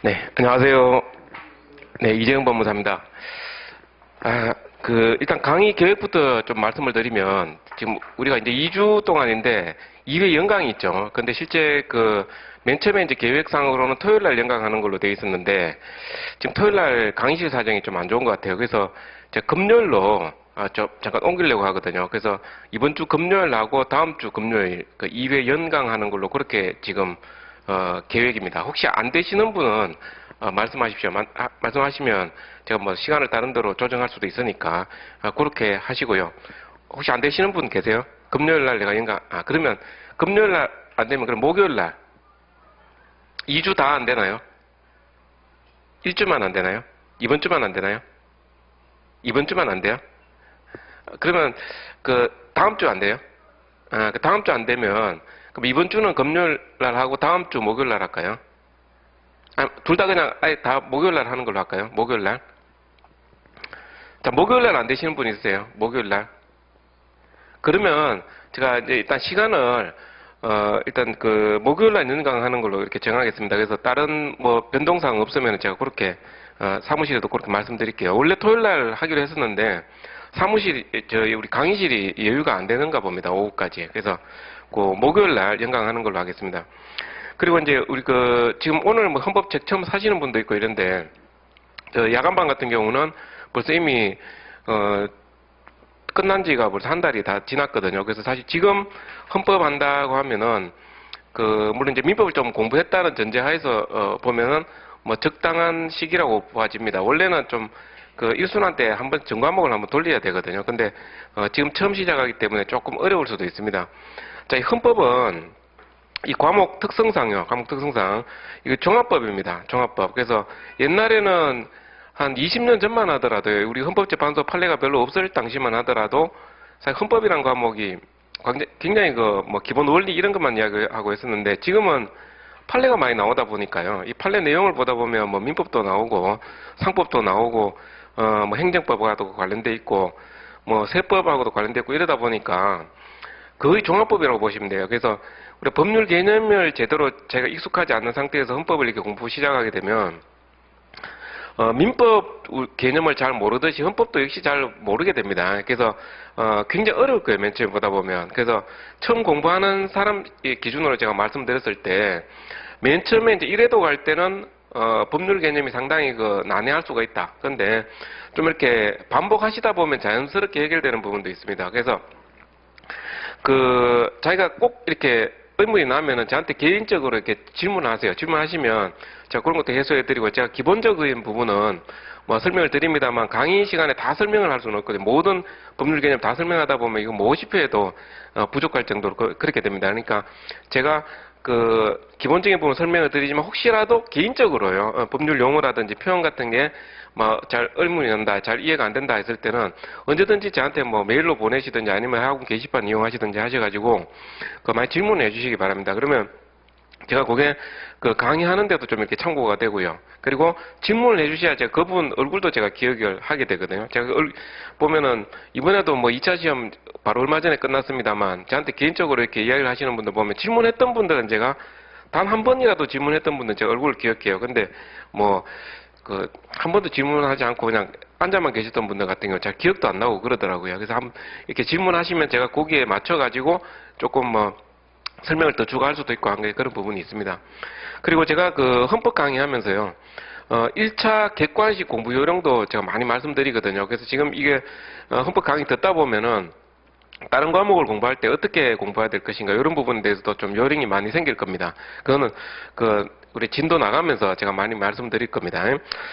네, 안녕하세요. 네, 이재영 법무사입니다. 일단 강의 계획부터 좀 말씀을 드리면, 지금 우리가 이제 2주 동안인데, 2회 연강이 있죠. 근데 실제 맨 처음에 이제 계획상으로는 토요일 날 연강하는 걸로 되어 있었는데, 지금 토요일 날 강의실 사정이 좀 안 좋은 것 같아요. 그래서 제가 금요일로, 잠깐 옮기려고 하거든요. 그래서 이번 주 금요일하고 다음 주 금요일, 2회 연강하는 걸로 그렇게 지금 계획입니다. 혹시 안 되시는 분은 말씀하십시오. 말씀하시면 제가 뭐 시간을 다른 데로 조정할 수도 있으니까 그렇게 하시고요. 혹시 안 되시는 분 계세요? 금요일 날 내가 그러면 금요일 날 안 되면 그럼 목요일 날 2주 다 안 되나요? 1주만 안 되나요? 이번 주만 안 되나요? 이번 주만 안 돼요? 그러면 다음 주 안 돼요? 그 다음 주 안 되면 그럼 이번 주는 금요일 날 하고 다음 주 목요일 날 할까요? 둘 다 그냥 아예 다 목요일 날 하는 걸로 할까요? 목요일 날. 자, 목요일 날 안 되시는 분 있으세요? 목요일 날. 그러면 제가 이제 일단 시간을 일단 목요일 날 연강 하는 걸로 이렇게 정하겠습니다. 그래서 다른 뭐 변동사항 없으면 제가 그렇게 사무실에도 그렇게 말씀드릴게요. 원래 토요일 날 하기로 했었는데 우리 강의실이 여유가 안 되는가 봅니다. 오후까지. 그래서 목요일 날 연강하는 걸로 하겠습니다. 그리고 이제 우리 지금 오늘 뭐 헌법책 처음 사시는 분도 있고 이런데 야간반 같은 경우는 벌써 이미 끝난 지가 벌써 한 달이 다 지났거든요. 그래서 사실 지금 헌법 한다고 하면은 물론 이제 민법을 좀 공부했다는 전제하에서 보면은 뭐 적당한 시기라고 보아집니다. 원래는 좀 일순환 때 한번 전과목을 한번 돌려야 되거든요. 근데 지금 처음 시작하기 때문에 조금 어려울 수도 있습니다. 자, 이 헌법은 이 과목 특성상요. 과목 특성상 이거 종합법입니다. 종합법. 그래서 옛날에는 한 20년 전만 하더라도 우리 헌법재판소 판례가 별로 없을 당시만 하더라도 사실 헌법이란 과목이 굉장히 뭐 기본 원리 이런 것만 이야기하고 있었는데 지금은 판례가 많이 나오다 보니까요. 이 판례 내용을 보다 보면 뭐 민법도 나오고 상법도 나오고 뭐 행정법하고도 관련돼 있고 뭐 세법하고도 관련돼 있고 이러다 보니까 거의 종합법이라고 보시면 돼요. 그래서 우리 법률 개념을 제대로 제가 익숙하지 않는 상태에서 헌법을 이렇게 공부 시작하게 되면 민법 개념을 잘 모르듯이 헌법도 역시 잘 모르게 됩니다. 그래서 굉장히 어려울 거예요. 맨 처음 보다 보면. 그래서 처음 공부하는 사람 기준으로 제가 말씀드렸을 때 맨 처음에 이제 1회도 갈 때는 법률 개념이 상당히 난해할 수가 있다. 그런데 좀 이렇게 반복하시다 보면 자연스럽게 해결되는 부분도 있습니다. 그래서 자기가 꼭 이렇게 의문이 나면은 저한테 개인적으로 이렇게 질문하세요. 질문하시면 제가 그런 것도 해소해드리고 제가 기본적인 부분은 뭐 설명을 드립니다만 강의 시간에 다 설명을 할 수는 없거든요. 모든 법률 개념 다 설명하다 보면 이거 뭐 50회에도 부족할 정도로 그렇게 됩니다. 그러니까 제가 기본적인 부분 설명을 드리지만 혹시라도 개인적으로요 법률 용어라든지 표현 같은 게 뭐 잘 의문이 난다, 잘 이해가 안 된다 했을 때는 언제든지 저한테 뭐 메일로 보내시든지 아니면 학원 게시판 이용하시든지 하셔가지고 많이 질문해 주시기 바랍니다. 그러면 제가 그게 강의하는데도 좀 이렇게 참고가 되고요. 그리고 질문을 해주셔야 제가 그분 얼굴도 제가 기억을 하게 되거든요. 제가 보면은 이번에도 뭐 2차 시험 바로 얼마 전에 끝났습니다만 저한테 개인적으로 이렇게 이야기를 하시는 분들 보면 질문했던 분들은 제가 단 한 번이라도 질문했던 분들은 제가 얼굴을 기억해요. 근데 뭐 한 번도 질문하지 않고 그냥 앉아만 계셨던 분들 같은 경우 잘 기억도 안 나고 그러더라고요. 그래서 이렇게 질문하시면 제가 거기에 맞춰가지고 조금 뭐 설명을 더 추가할 수도 있고 한 게 그런 부분이 있습니다. 그리고 제가 헌법 강의하면서요. 1차 객관식 공부 요령도 제가 많이 말씀드리거든요. 그래서 지금 이게 헌법 강의 듣다 보면은 다른 과목을 공부할 때 어떻게 공부해야 될 것인가 이런 부분에 대해서도 좀 요령이 많이 생길 겁니다. 그거는 우리 진도 나가면서 제가 많이 말씀드릴 겁니다.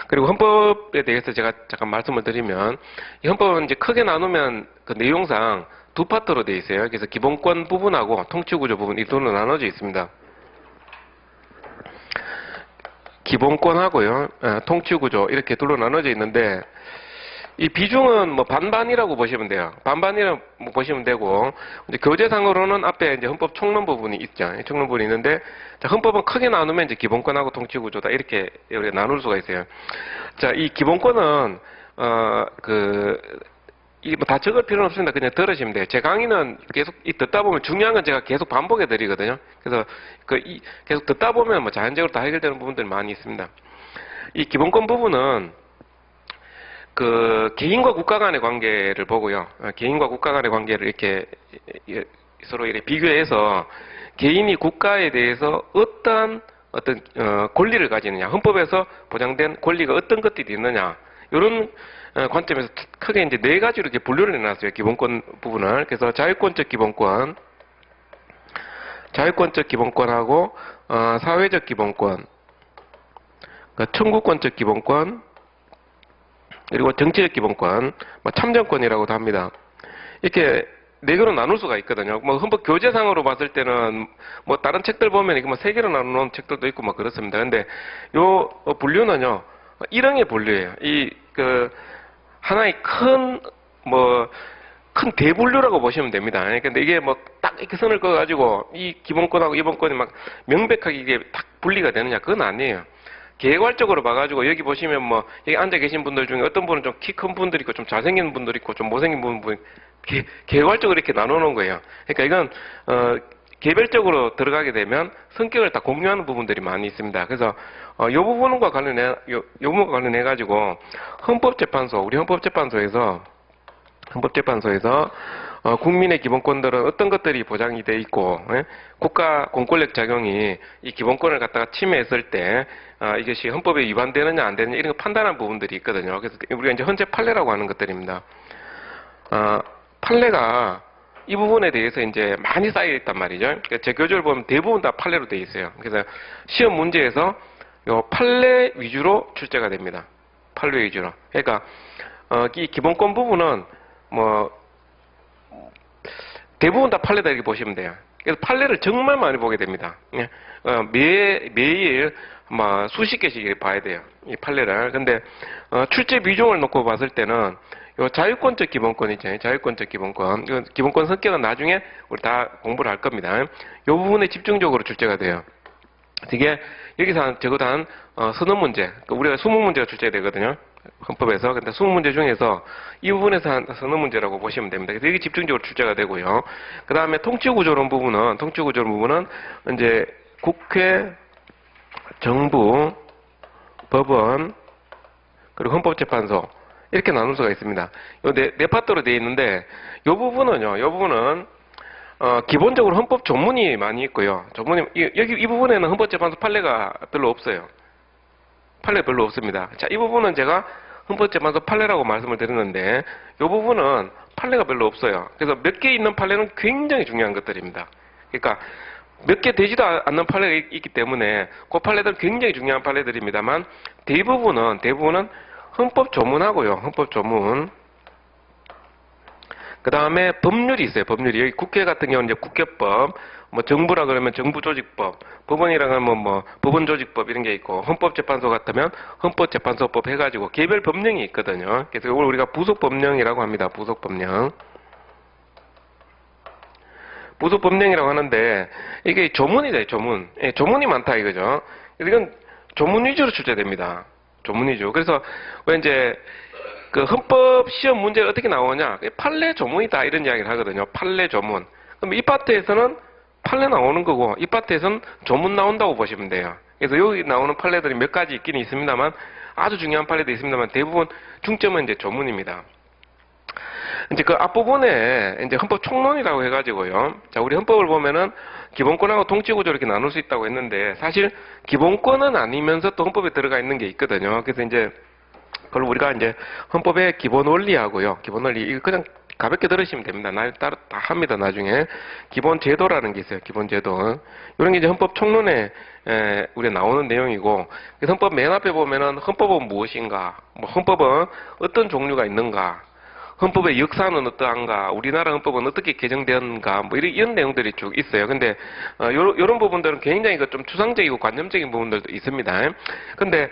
그리고 헌법에 대해서 제가 잠깐 말씀을 드리면 이 헌법은 이제 크게 나누면 내용상 두 파트로 되어 있어요. 그래서 기본권 부분하고 통치구조 부분 이 둘로 나눠져 있습니다. 기본권하고요, 통치구조 이렇게 둘로 나눠져 있는데 이 비중은 뭐 반반이라고 보시면 돼요. 반반이라고 보시면 되고 이제 교재상으로는 앞에 이제 헌법 총론 부분이 있죠. 총론 부분이 있는데 자, 헌법은 크게 나누면 이제 기본권하고 통치구조다 이렇게 나눌 수가 있어요. 자, 이 기본권은 이 뭐 다 적을 필요는 없습니다. 그냥 들으시면 돼요. 제 강의는 계속 듣다 보면 중요한 건 제가 계속 반복해 드리거든요. 그래서 계속 듣다 보면 뭐 자연적으로 다 해결되는 부분들이 많이 있습니다. 이 기본권 부분은 그 개인과 국가 간의 관계를 보고요. 개인과 국가 간의 관계를 이렇게 서로 이렇게 비교해서 개인이 국가에 대해서 어떤 권리를 가지느냐, 헌법에서 보장된 권리가 어떤 것들이 있느냐, 이런 관점에서 크게 이제 네 가지로 이렇게 분류를 해놨어요. 기본권 부분을. 그래서 자유권적 기본권하고 사회적 기본권, 그러니까 청구권적 기본권, 그리고 정치적 기본권, 참정권이라고도 합니다. 이렇게 네 개로 나눌 수가 있거든요. 뭐 헌법 교재상으로 봤을 때는 뭐 다른 책들 보면 이게 뭐 세 개로 나누는 책들도 있고 막 그렇습니다. 근데 요 분류는요, 일형의 분류예요. 하나의 큰 대분류라고 보시면 됩니다. 근데 이게 뭐 딱 이렇게 선을 그어가지고 이 기본권하고 이번권이 막 명백하게 이게 딱 분리가 되느냐, 그건 아니에요. 개괄적으로 봐가지고 여기 보시면 뭐 여기 앉아 계신 분들 중에 어떤 분은 좀 키 큰 분들이 있고 좀 잘생긴 분들이 있고 좀 못생긴 분들이 개괄적으로 이렇게 나눠놓은 거예요. 그러니까 이건 개별적으로 들어가게 되면 성격을 다 공유하는 부분들이 많이 있습니다. 그래서 이 부분과 관련해 가지고 우리 헌법재판소에서 국민의 기본권들은 어떤 것들이 보장이 돼 있고, 국가 공권력 작용이 이 기본권을 갖다가 침해했을 때 이것이 헌법에 위반되느냐 안 되느냐 이런 거 판단한 부분들이 있거든요. 그래서 우리가 이제 헌재 판례라고 하는 것들입니다. 판례가 이 부분에 대해서 이제 많이 쌓여 있단 말이죠. 그러니까 제 교재를 보면 대부분 다 판례로 되어 있어요. 그래서 시험 문제에서 요 판례 위주로 출제가 됩니다. 판례 위주로. 그러니까 이 기본권 부분은 뭐 대부분 다 판례다 이렇게 보시면 돼요. 그래서 판례를 정말 많이 보게 됩니다. 매일 수십 개씩 봐야 돼요. 이 판례를. 근데 출제 비중을 놓고 봤을 때는 요 자유권적 기본권 있잖아요. 자유권적 기본권. 기본권 성격은 나중에 우리 다 공부를 할 겁니다. 요 부분에 집중적으로 출제가 돼요. 이게 여기서 적어도 한 서너 문제, 그러니까 우리가 20문제가 출제되거든요. 헌법에서. 근데 20문제 중에서 이 부분에서 한 서너 문제라고 보시면 됩니다. 그래서 여기 집중적으로 출제가 되고요. 그 다음에 통치구조론 부분은 이제 국회, 정부, 법원, 그리고 헌법재판소 이렇게 나눌 수가 있습니다. 요 네 파트로 되어 있는데 이 부분은 기본적으로 헌법 조문이 많이 있고요. 이 부분에는 헌법재판소 판례가 별로 없어요. 판례 별로 없습니다. 자, 이 부분은 제가 헌법재판소 판례라고 말씀을 드렸는데 이 부분은 판례가 별로 없어요. 그래서 몇 개 있는 판례는 굉장히 중요한 것들입니다. 그러니까 몇 개 되지도 않는 판례가 있기 때문에 그 판례들은 굉장히 중요한 판례들입니다만 대부분은 헌법 조문하고요. 헌법 조문. 그 다음에 법률이 있어요. 법률이. 여기 국회 같은 경우는 이제 국회법, 정부라 그러면 정부조직법, 법원이라 하면 법원조직법 이런 게 있고, 헌법재판소 같으면 헌법재판소법 해가지고 개별 법령이 있거든요. 그래서 이걸 우리가 부속법령이라고 합니다. 부속법령. 부속법령이라고 하는데, 이게 조문이다, 조문. 예, 조문이 많다 이거죠. 이건 조문 위주로 출제됩니다. 조문 위주. 그래서 왜 이제 그 헌법 시험 문제가 어떻게 나오냐? 판례 조문이다 이런 이야기를 하거든요. 판례 조문. 그럼 이 파트에서는 판례 나오는 거고 이 파트에서는 조문 나온다고 보시면 돼요. 그래서 여기 나오는 판례들이 몇 가지 있긴 있습니다만 아주 중요한 판례도 있습니다만 대부분 중점은 이제 조문입니다. 이제 그 앞부분에 이제 헌법 총론이라고 해가지고요. 자, 우리 헌법을 보면은 기본권하고 통치구조 이렇게 나눌 수 있다고 했는데 사실 기본권은 아니면서 또 헌법에 들어가 있는 게 있거든요. 그래서 이제 그걸 우리가 이제 헌법의 기본 원리하고요. 기본 원리 이거 그냥 가볍게 들으시면 됩니다. 따로 다 합니다. 나중에 기본 제도라는 게 있어요. 기본 제도. 이런 게 이제 헌법 총론에 우리가 나오는 내용이고, 그래서 헌법 맨 앞에 보면은 헌법은 무엇인가, 헌법은 어떤 종류가 있는가, 헌법의 역사는 어떠한가, 우리나라 헌법은 어떻게 개정되었는가, 이런 내용들이 쭉 있어요. 근데 요런 부분들은 굉장히 좀 추상적이고 관념적인 부분들도 있습니다. 근데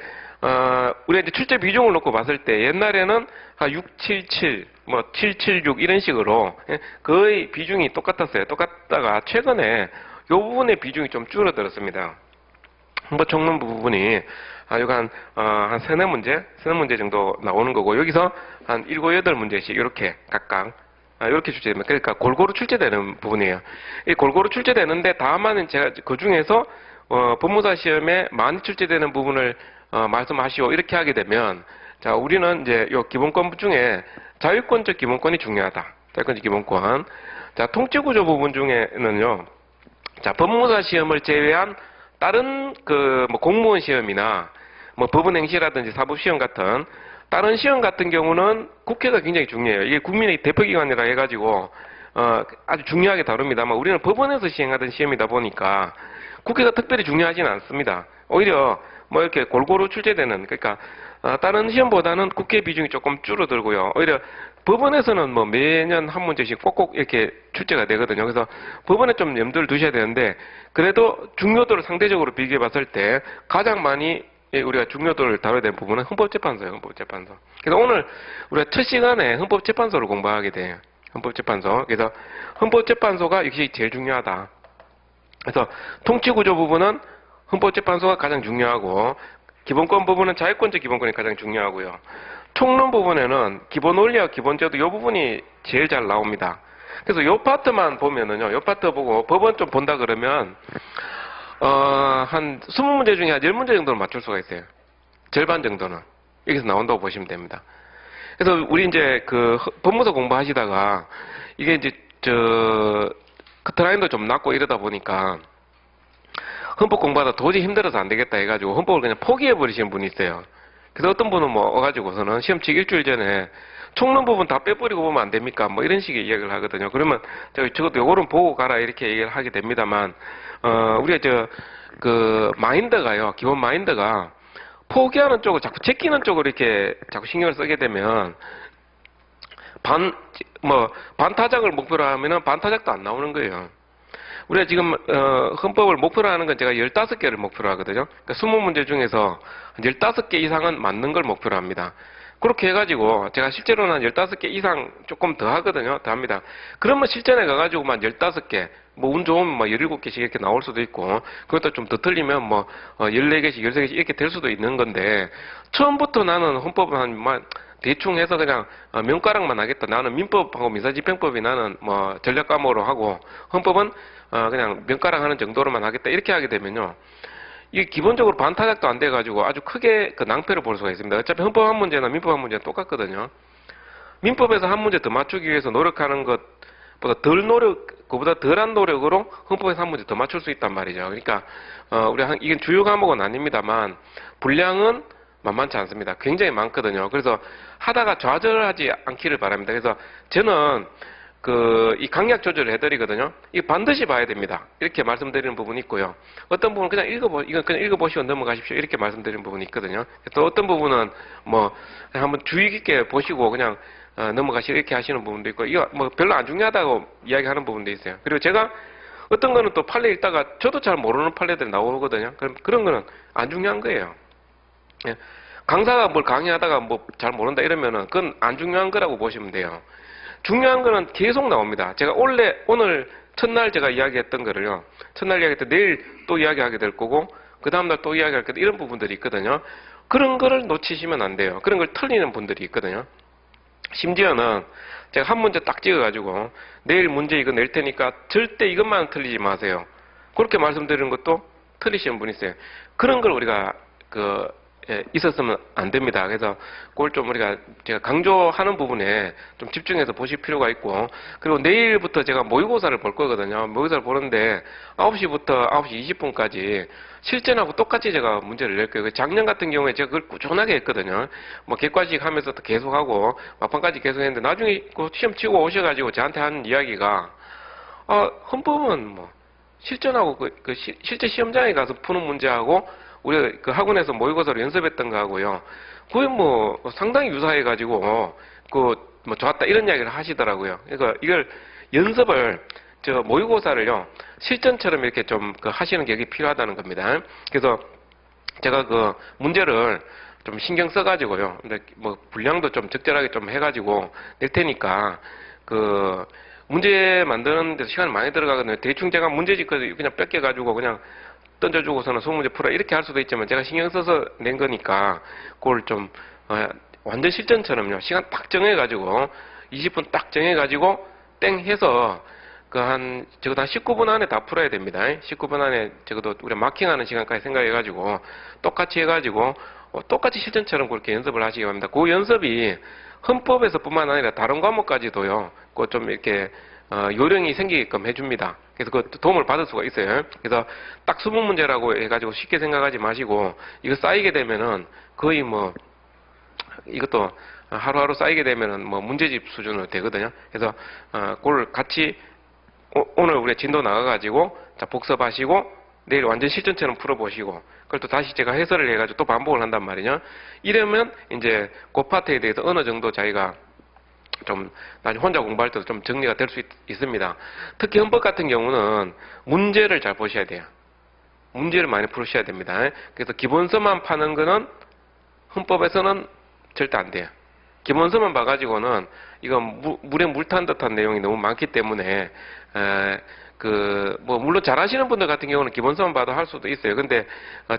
우리가 이제 출제 비중을 놓고 봤을 때 옛날에는 한 677, 776 이런 식으로 거의 비중이 똑같았어요. 똑같다가 최근에 요 부분의 비중이 좀 줄어들었습니다. 헌법 총론 부분이 한 세네 문제 정도 나오는 거고 여기서 한 7, 8문제씩 이렇게 각각 이렇게 출제됩니다. 그러니까 골고루 출제되는 부분이에요. 이 골고루 출제되는데 다만 제가 그 중에서 법무사 시험에 많이 출제되는 부분을 말씀하시오 이렇게 하게 되면 자 우리는 이제 요 기본권 중에 자유권적 기본권이 중요하다. 자유권적 기본권. 자 통치구조 부분 중에는요. 자 법무사 시험을 제외한 다른 그 뭐 공무원 시험이나 뭐 법원행시라든지 사법시험 같은 다른 시험 같은 경우는 국회가 굉장히 중요해요. 이게 국민의 대표기관이라 해가지고 아주 중요하게 다룹니다만 우리는 법원에서 시행하던 시험이다 보니까 국회가 특별히 중요하지는 않습니다. 오히려 뭐 이렇게 골고루 출제되는 그러니까 다른 시험보다는 국회 비중이 조금 줄어들고요. 오히려 법원에서는 뭐 매년 한 문제씩 꼭꼭 이렇게 출제가 되거든요. 그래서 법원에 좀 염두를 두셔야 되는데 그래도 중요도를 상대적으로 비교해 봤을 때 가장 많이 우리가 중요도를 다뤄야 되는 부분은 헌법재판소예요. 헌법재판소. 그래서 오늘 우리가 첫 시간에 헌법재판소를 공부하게 돼요. 헌법재판소. 그래서 헌법재판소가 역시 제일 중요하다. 그래서 통치구조 부분은 헌법재판소가 가장 중요하고 기본권 부분은 자유권적 기본권이 가장 중요하고요. 총론 부분에는 기본 원리와 기본제도 이 부분이 제일 잘 나옵니다. 그래서 이 파트만 보면은요. 이 파트 보고 법원 좀 본다 그러면 한 20문제 중에 한 10문제 정도는 맞출 수가 있어요. 절반 정도는. 여기서 나온다고 보시면 됩니다. 그래서 우리 이제 그 법무사 공부하시다가 이게 이제 커트라인도 좀 낮고 이러다 보니까 헌법 공부하다 도저히 힘들어서 안 되겠다 해가지고 헌법을 그냥 포기해버리시는 분이 있어요. 그래서 어떤 분은 뭐 와가지고서는 시험 치기 일주일 전에 총론 부분 다 빼버리고 보면 안 됩니까? 뭐 이런 식의 이야기를 하거든요. 그러면 적어도 요거는 보고 가라 이렇게 얘기를 하게 됩니다만 우리가 그 마인드가요. 기본 마인드가 포기하는 쪽을 자꾸 제끼는 쪽으로 이렇게 자꾸 신경을 쓰게 되면 반타작을 목표로 하면은 반타작도 안 나오는 거예요. 우리가 지금 헌법을 목표로 하는 건 제가 15개를 목표로 하거든요. 그러니까 20문제 중에서 한 15개 이상은 맞는 걸 목표로 합니다. 그렇게 해가지고 제가 실제로는 한 15개 이상 조금 더 하거든요. 더 합니다. 그러면 실전에 가가지고만 15개, 뭐 운 좋으면 뭐 17개씩 이렇게 나올 수도 있고 그것도 좀 더 틀리면 뭐 14개씩, 13개씩 이렇게 될 수도 있는 건데 처음부터 나는 헌법을 한 대충 해서 그냥 명가락만 하겠다. 나는 민법하고 민사집행법이 나는 뭐 전략 과목으로 하고 헌법은 그냥 명가락 하는 정도로만 하겠다. 이렇게 하게 되면요. 이게 기본적으로 반타작도 안 돼가지고 아주 크게 그 낭패를 볼 수가 있습니다. 어차피 헌법 한 문제나 민법 한 문제는 똑같거든요. 민법에서 한 문제 더 맞추기 위해서 노력하는 것보다 그보다 덜한 노력으로 헌법에서 한 문제 더 맞출 수 있단 말이죠. 그러니까, 이건 주요 과목은 아닙니다만, 분량은 만만치 않습니다. 굉장히 많거든요. 그래서 하다가 좌절하지 않기를 바랍니다. 그래서 저는 이 강약 조절을 해드리거든요. 이거 반드시 봐야 됩니다. 이렇게 말씀드리는 부분이 있고요. 어떤 부분은 이건 그냥 읽어보시고 넘어가십시오. 이렇게 말씀드리는 부분이 있거든요. 또 어떤 부분은 한번 주의 깊게 보시고 그냥 넘어가시고 이렇게 하시는 부분도 있고, 이거 별로 안 중요하다고 이야기하는 부분도 있어요. 그리고 제가 어떤 거는 또 판례 읽다가 저도 잘 모르는 판례들이 나오거든요. 그런 거는 안 중요한 거예요. 예. 강사가 뭘 강의하다가 잘 모른다 이러면은 그건 안 중요한 거라고 보시면 돼요. 중요한 거는 계속 나옵니다. 제가 오늘 첫날 제가 이야기했던 거를요. 첫날 이야기했던 내일 또 이야기하게 될 거고 그 다음날 또 이야기할 거고 이런 부분들이 있거든요. 그런 거를 놓치시면 안 돼요. 그런 걸 틀리는 분들이 있거든요. 심지어는 제가 한 문제 딱 찍어가지고 내일 문제 이거 낼 테니까 절대 이것만 틀리지 마세요. 그렇게 말씀드리는 것도 틀리시는 분이 있어요. 그런 걸 우리가 있었으면 안 됩니다. 그래서 그걸 좀 제가 강조하는 부분에 좀 집중해서 보실 필요가 있고, 그리고 내일부터 제가 모의고사를 볼 거거든요. 모의고사를 보는데 9시부터 9시 20분까지 실전하고 똑같이 제가 문제를 낼 거예요. 작년 같은 경우에 제가 그걸 꾸준하게 했거든요. 객관식 하면서 또 계속하고 막판까지 계속 했는데 나중에 그 시험 치고 오셔가지고 저한테 하는 이야기가 헌법은 실전하고 실제 시험장에 가서 푸는 문제하고 우리가 그 학원에서 모의고사로 연습했던 거하고요. 거의 상당히 유사해가지고, 좋았다 이런 이야기를 하시더라고요. 그러니까 이걸 연습을, 모의고사를요, 실전처럼 이렇게 좀 하시는 게 필요하다는 겁니다. 그래서 제가 문제를 좀 신경 써가지고요. 근데 분량도 좀 적절하게 좀 해가지고 낼 테니까, 문제 만드는 데서 시간이 많이 들어가거든요. 대충 제가 문제집 그냥 뺏겨가지고 그냥 던져주고서는 20문제 풀어 이렇게 할 수도 있지만 제가 신경 써서 낸 거니까 그걸 좀 완전 실전처럼요. 시간 딱 정해가지고 20분 딱 정해가지고 땡 해서 적어도 한 19분 안에 다 풀어야 됩니다. 19분 안에 적어도 우리가 마킹하는 시간까지 생각해가지고 똑같이 해가지고 똑같이 실전처럼 그렇게 연습을 하시기 바랍니다. 그 연습이 헌법에서뿐만 아니라 다른 과목까지도요. 그 좀 이렇게 요령이 생기게끔 해줍니다. 그래서 그 도움을 받을 수가 있어요. 그래서 딱 수능 문제라고 해가지고 쉽게 생각하지 마시고 이거 쌓이게 되면은 거의 뭐 이것도 하루하루 쌓이게 되면은 뭐 문제집 수준으로 되거든요. 그래서 그걸 같이 오늘 우리 진도 나가가지고 자 복습하시고 내일 완전 실전처럼 풀어보시고 그걸 또 다시 제가 해설을 해가지고 또 반복을 한단 말이죠. 이러면 이제 그 파트에 대해서 어느 정도 자기가 좀 나중에 혼자 공부할 때도 좀 정리가 될 수 있습니다. 특히 헌법 같은 경우는 문제를 잘 보셔야 돼요. 문제를 많이 풀으셔야 됩니다. 그래서 기본서만 파는 거는 헌법에서는 절대 안 돼요. 기본서만 봐가지고는 이건 물에 물 탄 듯한 내용이 너무 많기 때문에 뭐 물론 잘하시는 분들 같은 경우는 기본서만 봐도 할 수도 있어요. 근데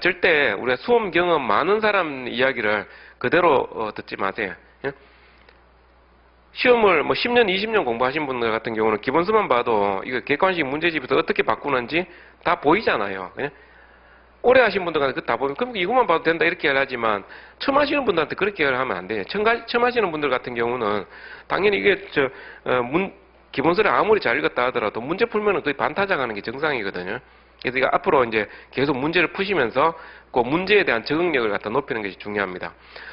절대 우리가 수험 경험 많은 사람 이야기를 그대로 듣지 마세요. 시험을 뭐 10년, 20년 공부하신 분들 같은 경우는 기본서만 봐도 이거 객관식 문제집에서 어떻게 바꾸는지 다 보이잖아요. 오래 하신 분들한테 그거 다 보면 그럼 이것만 봐도 된다 이렇게 하지만 처음 하시는 분들한테 그렇게 하면 안 돼요. 처음 하시는 분들 같은 경우는 당연히 이게 기본서를 아무리 잘 읽었다 하더라도 문제 풀면은 거의 반타작하는 게 정상이거든요. 그래서 이거 앞으로 이제 계속 문제를 푸시면서 그 문제에 대한 적응력을 갖다 높이는 것이 중요합니다.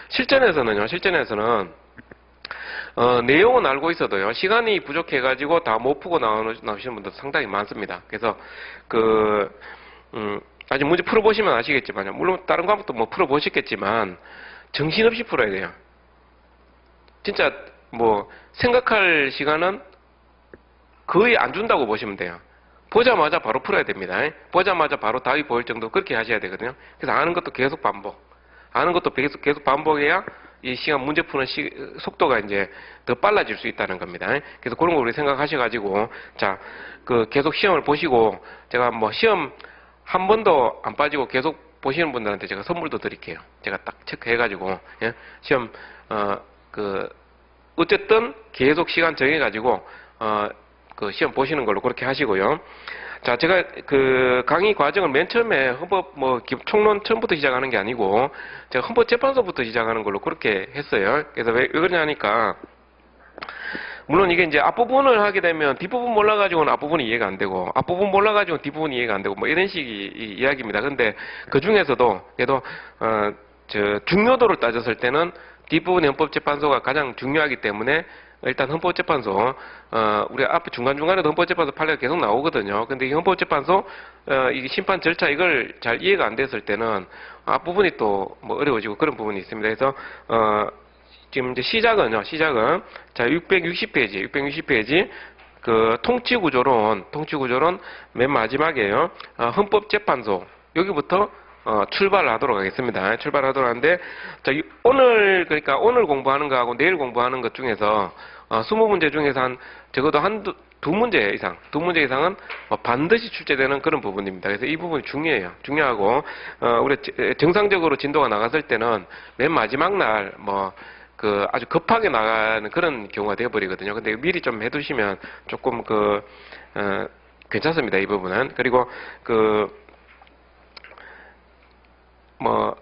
실전에서는 내용은 알고 있어도요, 시간이 부족해가지고 다 못 푸고 나오시는 분들 상당히 많습니다. 그래서, 아직 문제 풀어보시면 아시겠지만요. 물론 다른 과목도 뭐 풀어보셨겠지만, 정신없이 풀어야 돼요. 진짜, 생각할 시간은 거의 안 준다고 보시면 돼요. 보자마자 바로 풀어야 됩니다. 보자마자 바로 답이 보일 정도 그렇게 하셔야 되거든요. 그래서 아는 것도 계속 반복. 아는 것도 계속 반복해야 이 시간 문제 푸는 속도가 이제 더 빨라질 수 있다는 겁니다. 그래서 그런 거 우리 생각하셔가지고, 자, 계속 시험을 보시고, 제가 뭐 시험 한 번도 안 빠지고 계속 보시는 분들한테 제가 선물도 드릴게요. 제가 딱 체크해가지고, 예? 시험, 어쨌든 계속 시간 정해가지고, 시험 보시는 걸로 그렇게 하시고요. 자, 제가 강의 과정을 맨 처음에 헌법 총론 처음부터 시작하는 게 아니고 제가 헌법재판소부터 시작하는 걸로 그렇게 했어요. 그래서 왜 그러냐 하니까 물론 이게 이제 앞부분을 하게 되면 뒷부분 몰라가지고는 앞부분이 이해가 안 되고 앞부분 몰라가지고는 뒷부분이 이해가 안 되고 뭐 이런 식의 이야기입니다. 근데 그 중에서도 그래도 중요도를 따졌을 때는 뒷부분의 헌법재판소가 가장 중요하기 때문에 일단 헌법재판소, 우리 앞에 중간중간에도 헌법재판소 판례가 계속 나오거든요. 근데 이 헌법재판소, 이 심판 절차 이걸 잘 이해가 안 됐을 때는 앞부분이 또 뭐 어려워지고 그런 부분이 있습니다. 그래서, 지금 이제 시작은, 자, 660페이지, 통치구조론 맨 마지막이에요. 헌법재판소. 여기부터 출발을 하도록 하겠습니다. 출발하도록 하는데, 자, 오늘 공부하는 거하고 내일 공부하는 것 중에서, 20문제 중에서 적어도 두 문제 이상은 반드시 출제되는 그런 부분입니다. 그래서 이 부분이 중요하고, 우리 정상적으로 진도가 나갔을 때는 맨 마지막 날, 아주 급하게 나가는 그런 경우가 되어버리거든요. 근데 미리 좀 해두시면 조금 괜찮습니다. 이 부분은. 그리고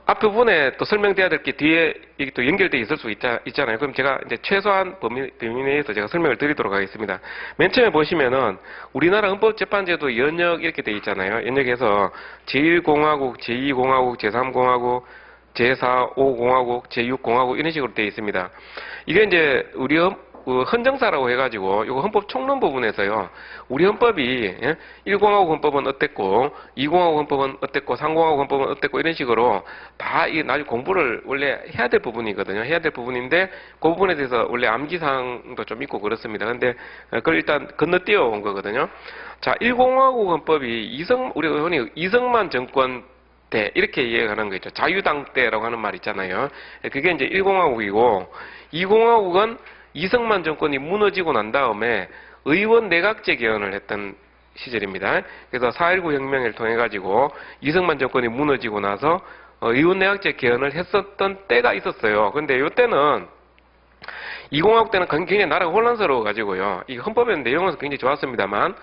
앞부분에 또 설명돼야 될 게 뒤에 이게 또 연결되어 있을 수 있잖아요. 그럼 제가 이제 최소한 범위 내에서 제가 설명을 드리도록 하겠습니다. 맨 처음에 보시면은 우리나라 헌법재판제도 연역 이렇게 되어 있잖아요. 연역에서 제1공화국, 제2공화국, 제3공화국, 제4, 5공화국, 제6공화국 이런 식으로 되어 있습니다. 이게 이제 우리 헌정사라고 해가지고 이거 헌법 총론 부분에서요. 우리 헌법이 1공화국 헌법은 어땠고 2공화국 헌법은 어땠고 3공화국 헌법은 어땠고 이런 식으로 다 이 나중에 공부를 원래 해야 될 부분이거든요. 해야 될 부분인데 그 부분에 대해서 원래 암기사항도 좀 있고 그렇습니다. 근데 그걸 일단 건너뛰어 온 거거든요. 자, 1공화국 헌법이 우리 흔히 이승만 정권 때 이렇게 이해하는 거 있죠. 자유당 때라고 하는 말 있잖아요. 그게 이제 1공화국이고 2공화국은 이승만 정권이 무너지고 난 다음에 의원 내각제 개헌을 했던 시절입니다. 그래서 4.19 혁명을 통해 가지고 이승만 정권이 무너지고 나서 의원 내각제 개헌을 했었던 때가 있었어요. 근데 이때는 20화국 때는 굉장히 나라가 혼란스러워 가지고요. 이 헌법의 내용은 굉장히 좋았습니다만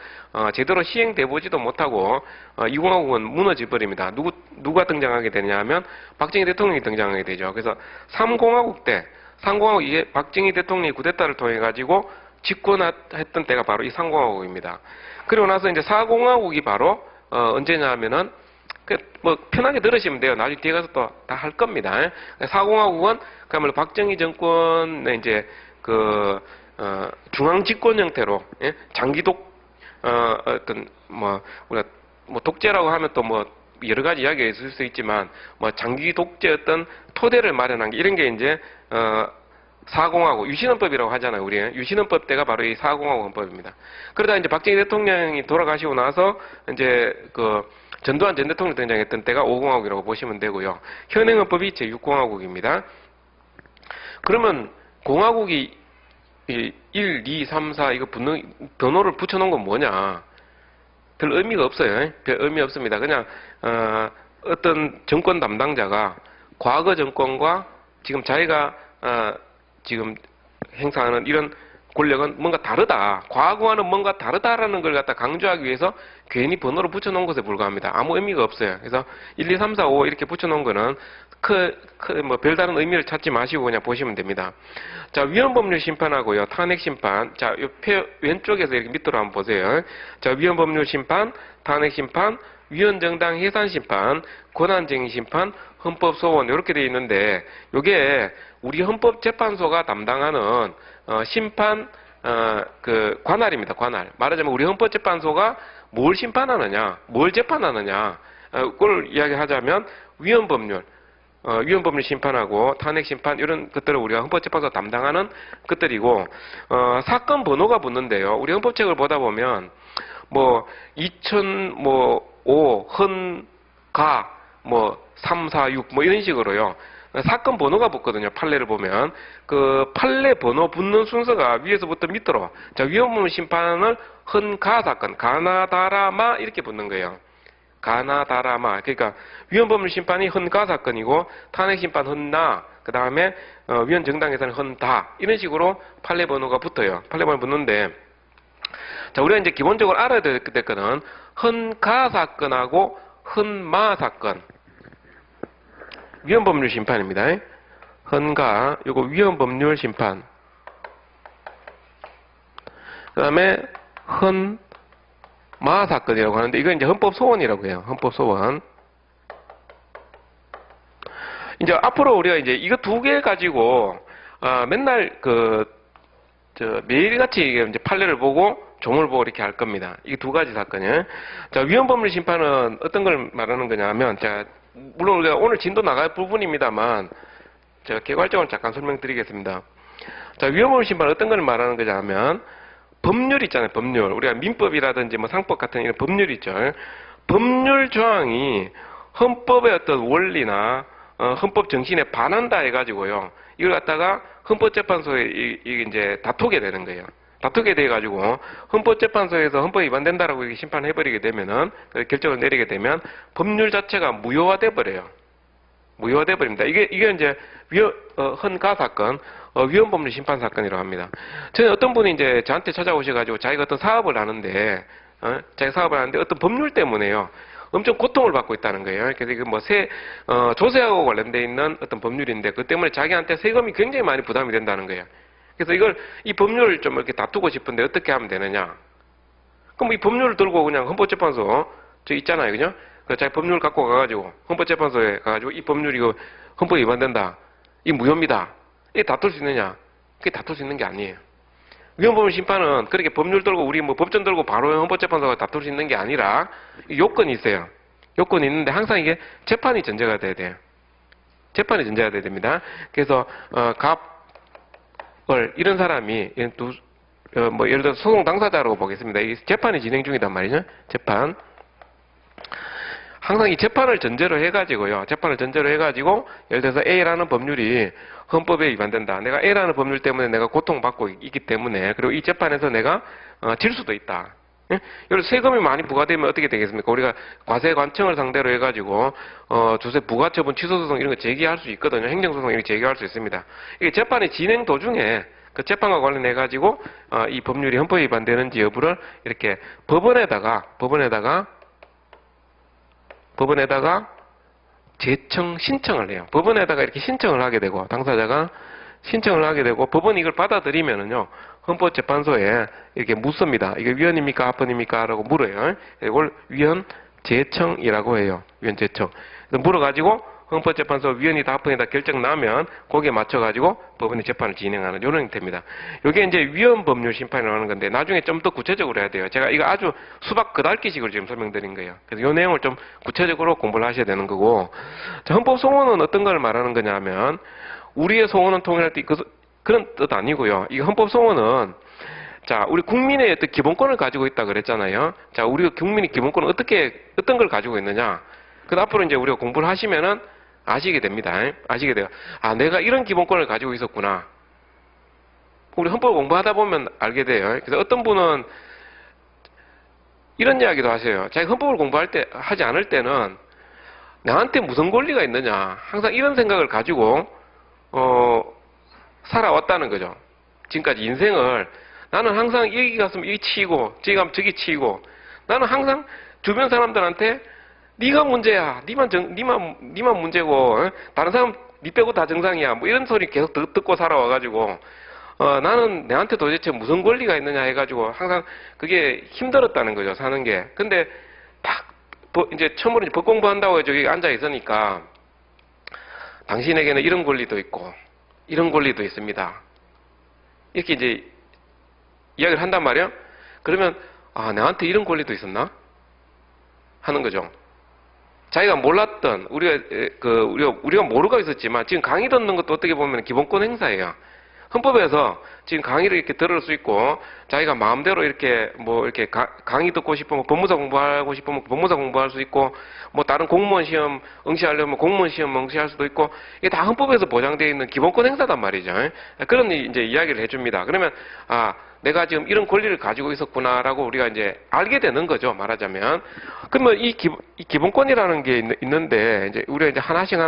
제대로 시행돼 보지도 못하고 20화국은 무너져 버립니다. 누가 등장하게 되냐 하면 박정희 대통령이 등장하게 되죠. 그래서 3공화국 때 3공화국 이게 박정희 대통령이 쿠데타를 통해 가지고 집권했던 때가 바로 이 3공화국입니다. 그리고 나서 이제 4공화국이 바로 언제냐 하면은 뭐 편하게 들으시면 돼요. 나중에 뒤에 가서 또 다 할 겁니다. 4공화국은 그야말로 박정희 정권의 이제 중앙 집권 형태로 장기독 어떤 뭐 우리가 뭐 독재라고 하면 또 뭐 여러 가지 이야기가 있을 수 있지만 뭐 장기 독재 어떤 토대를 마련한 게 이런 게 이제 4공화국 유신헌법이라고 하잖아요. 우리 유신헌법 때가 바로 이 4공화국 헌법입니다. 그러다 이제 박정희 대통령이 돌아가시고 나서 이제 전두환 전 대통령 등장했던 때가 5공화국이라고 보시면 되고요. 현행헌법이 제6공화국입니다. 그러면 공화국이 1, 2, 3, 4 이거 번호를 붙여놓은 건 뭐냐? 별 의미가 없어요. 별 의미 없습니다. 그냥 어떤 정권 담당자가 과거 정권과 지금 자기가 지금 행사하는 이런 권력은 뭔가 다르다. 과거와는 뭔가 다르다라는 걸 갖다 강조하기 위해서 괜히 번호를 붙여놓은 것에 불과합니다. 아무 의미가 없어요. 그래서 1, 2, 3, 4, 5 이렇게 붙여놓은 거는 뭐 별다른 의미를 찾지 마시고 그냥 보시면 됩니다. 자, 위헌법률 심판하고요. 탄핵 심판. 자, 요 왼쪽에서 이렇게 밑으로 한번 보세요. 자, 위헌법률 심판, 탄핵 심판, 위헌정당 해산 심판, 권한쟁의 심판, 헌법 소원 이렇게 되어 있는데 요게 우리 헌법재판소가 담당하는 심판 관할입니다. 관할. 말하자면 우리 헌법재판소가 뭘 심판하느냐, 뭘 재판하느냐, 그걸 이야기하자면 위헌법률 심판하고 탄핵 심판 이런 것들을 우리가 헌법재판소가 담당하는 것들이고 사건 번호가 붙는데요. 우리 헌법책을 보다 보면 뭐 2005 헌가 뭐 3, 4, 6 뭐 이런 식으로요. 사건 번호가 붙거든요. 판례를 보면 그 판례 번호 붙는 순서가 위에서부터 밑으로. 자, 위헌법률 심판을 헌가 사건, 가나다라마 이렇게 붙는 거예요. 가나다라마. 그러니까 위헌법률 심판이 헌가 사건이고 탄핵 심판 헌나, 그 다음에 위헌정당에서는 헌다 이런 식으로 판례 번호가 붙어요. 판례 번호 붙는데, 자, 우리가 이제 기본적으로 알아야 될 거는 헌가 사건하고 헌마 사건. 위헌법률 심판입니다. 헌가, 요거 위헌법률 심판. 그 다음에 헌마 사건이라고 하는데 이건 이제 헌법 소원이라고 해요. 헌법 소원. 이제 앞으로 우리가 이제 이거 두 개 가지고 맨날 매일같이 이제 판례를 보고 종을 보고 이렇게 할 겁니다. 이게 두 가지 사건이에요. 자, 위헌법률 심판은 어떤 걸 말하는 거냐면, 자, 물론 우리가 오늘 진도 나갈 부분입니다만 제가 개괄적으로 잠깐 설명드리겠습니다. 자, 위헌법률 심판은 어떤 걸 말하는 거냐면 법률 있잖아요. 법률. 우리가 민법이라든지 뭐 상법 같은 이런 법률 있죠. 법률 조항이 헌법의 어떤 원리나 헌법 정신에 반한다 해가지고요. 이걸 갖다가 헌법재판소에 이제 다투게 되는 거예요. 다투게 돼가지고 헌법재판소에서 헌법이 위반된다라고 심판해버리게 되면은 결정을 내리게 되면 법률 자체가 무효화돼 버려요. 무효화돼 버립니다. 이게 이제 헌가 사건, 위헌법률 심판 사건이라고 합니다. 저는 어떤 분이 이제 저한테 찾아오셔가지고 자기가 어떤 사업을 하는데, 어떤 법률 때문에요. 엄청 고통을 받고 있다는 거예요. 그래서 이거 뭐 조세하고 관련돼 있는 어떤 법률인데 그 때문에 자기한테 세금이 굉장히 많이 부담이 된다는 거예요. 그래서 이 법률을 좀 이렇게 다투고 싶은데 어떻게 하면 되느냐. 그럼 이 법률을 들고 그냥 헌법재판소, 저 있잖아요. 그죠? 그 자기 법률을 갖고 가가지고, 헌법재판소에 가가지고 이 법률이 이거 헌법에 위반된다. 이 무효입니다. 이게 다툴 수 있느냐? 그게 다툴 수 있는 게 아니에요. 위헌법률 심판은 그렇게 법률 들고 우리 뭐 법전 들고 바로 헌법재판소가 다툴 수 있는 게 아니라 요건이 있어요. 요건이 있는데 항상 이게 재판이 전제가 돼야 돼요. 재판이 전제가 돼야 됩니다. 그래서 이런 사람이 뭐 예를 들어 소송 당사자라고 보겠습니다. 이 재판이 진행 중이단 말이죠. 재판. 항상 이 재판을 전제로 해가지고요. 재판을 전제로 해가지고 예를 들어서 A라는 법률이 헌법에 위반된다. 내가 A라는 법률 때문에 내가 고통받고 있기 때문에, 그리고 이 재판에서 내가 질 수도 있다. 여기 세금이 많이 부과되면 어떻게 되겠습니까? 우리가 과세관청을 상대로 해가지고 조세 부과처분 취소소송 이런 거 제기할 수 있거든요. 행정소송 이렇게 제기할 수 있습니다. 이게 재판이 진행 도중에 그 재판과 관련해 가지고 이 법률이 헌법에 위반되는지 여부를 이렇게 법원에다가 재청 신청을 해요. 법원에다가 이렇게 신청을 하게 되고 당사자가 신청을 하게 되고 법원이 이걸 받아들이면은요 헌법재판소에 이렇게 묻습니다. 이게 위헌입니까 합헌입니까? 라고 물어요. 이걸 위헌 재청이라고 해요. 위헌 재청. 그래서 물어가지고 헌법재판소 위헌이다 합헌이다 결정 나면 거기에 맞춰가지고 법원이 재판을 진행하는 이런 형태입니다. 이게 이제 위헌 법률 심판이라고 하는 건데 나중에 좀 더 구체적으로 해야 돼요. 제가 이거 아주 수박 그달기식으로 지금 설명드린 거예요. 그래서 이 내용을 좀 구체적으로 공부를 하셔야 되는 거고, 자, 헌법 소원은 어떤 걸 말하는 거냐면 우리의 소원은 통일할 때 그런 뜻 아니고요. 이 헌법 소원은 자, 우리 국민의 어떤 기본권을 가지고 있다 그랬잖아요. 자, 우리 국민의 기본권은 어떤 걸 가지고 있느냐. 그 앞으로 이제 우리가 공부를 하시면은 아시게 됩니다. 아시게 돼요. 아, 내가 이런 기본권을 가지고 있었구나. 우리 헌법을 공부하다 보면 알게 돼요. 그래서 어떤 분은 이런 이야기도 하세요. 자기 헌법을 하지 않을 때는 나한테 무슨 권리가 있느냐. 항상 이런 생각을 가지고, 살아왔다는 거죠. 지금까지 인생을 나는 항상 여기 갔으면 여기 치이고, 저기 가면 저기 치이고, 나는 항상 주변 사람들한테 네가 문제야. 니만 문제고, 다른 사람 니 빼고 다 정상이야. 뭐 이런 소리 계속 듣고 살아와가지고, 나는 내한테 도대체 무슨 권리가 있느냐 해가지고 항상 그게 힘들었다는 거죠, 사는 게. 근데 딱, 이제 처음으로 법 공부한다고 저기 앉아 있으니까 당신에게는 이런 권리도 있고, 이런 권리도 있습니다. 이렇게 이제 이야기를 한단 말이에요. 그러면, 아, 나한테 이런 권리도 있었나? 하는 거죠. 자기가 몰랐던, 우리가 모르고 있었지만, 지금 강의 듣는 것도 어떻게 보면 기본권 행사예요. 헌법에서 지금 강의를 이렇게 들을 수 있고, 자기가 마음대로 이렇게 강의 듣고 싶으면 법무사 공부하고 싶으면 법무사 공부할 수 있고, 뭐 다른 공무원 시험 응시하려면 공무원 시험 응시할 수도 있고, 이게 다 헌법에서 보장되어 있는 기본권 행사단 말이죠. 그런 이제 이야기를 해줍니다. 그러면, 아, 내가 지금 이런 권리를 가지고 있었구나라고 우리가 이제 알게 되는 거죠, 말하자면. 그러면 이 기본권이라는 게 있는데, 이제 우리가 이제 하나씩,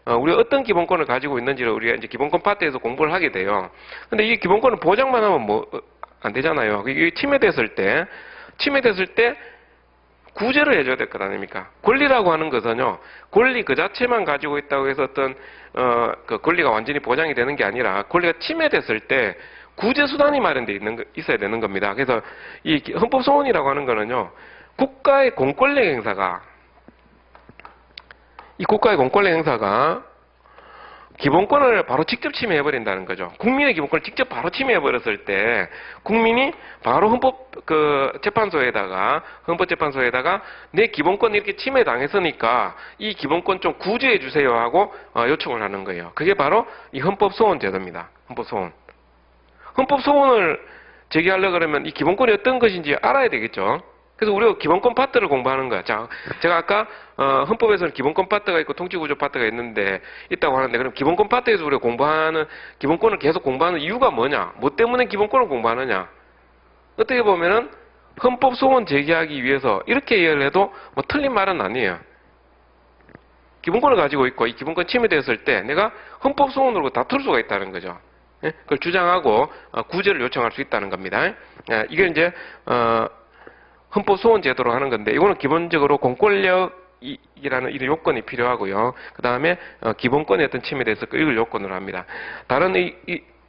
우리가 어떤 기본권을 가지고 있는지를 우리가 이제 기본권 파트에서 공부를 하게 돼요. 근데 이 기본권을 보장만 하면 안 되잖아요. 이게 침해됐을 때 구제를 해줘야 될 것 아닙니까? 권리라고 하는 것은요, 권리 그 자체만 가지고 있다고 해서 어떤, 그 권리가 완전히 보장이 되는 게 아니라, 권리가 침해됐을 때 구제 수단이 마련되어 있어야 되는 겁니다. 그래서 이 헌법소원이라고 하는 거는요, 국가의 공권력 행사가 기본권을 바로 직접 침해해버린다는 거죠. 국민의 기본권을 직접 바로 침해해버렸을 때, 국민이 바로 헌법재판소에다가 내 기본권이 이렇게 침해당했으니까 이 기본권 좀 구제해주세요 하고 요청을 하는 거예요. 그게 바로 이 헌법소원 제도입니다. 헌법소원을 제기하려고 그러면 이 기본권이 어떤 것인지 알아야 되겠죠. 그래서 우리가 기본권 파트를 공부하는 거야. 자, 제가 아까 헌법에서는 기본권 파트가 있고 통치구조 파트가 있다고 하는데, 그럼 기본권 파트에서 우리가 기본권을 계속 공부하는 이유가 뭐냐? 뭐 때문에 기본권을 공부하느냐? 어떻게 보면은 헌법 소원 제기하기 위해서 이렇게 이해를 해도 뭐 틀린 말은 아니에요. 기본권을 가지고 있고 이 기본권 침해되었을 때 내가 헌법 소원으로 다툴 수가 있다는 거죠. 그걸 주장하고 구제를 요청할 수 있다는 겁니다. 이게 이제 헌법 소원 제도로 하는 건데, 이거는 기본적으로 공권력이라는 이런 요건이 필요하고요. 그 다음에 기본권의 어떤 침해에 대해서 이걸 요건으로 합니다. 다른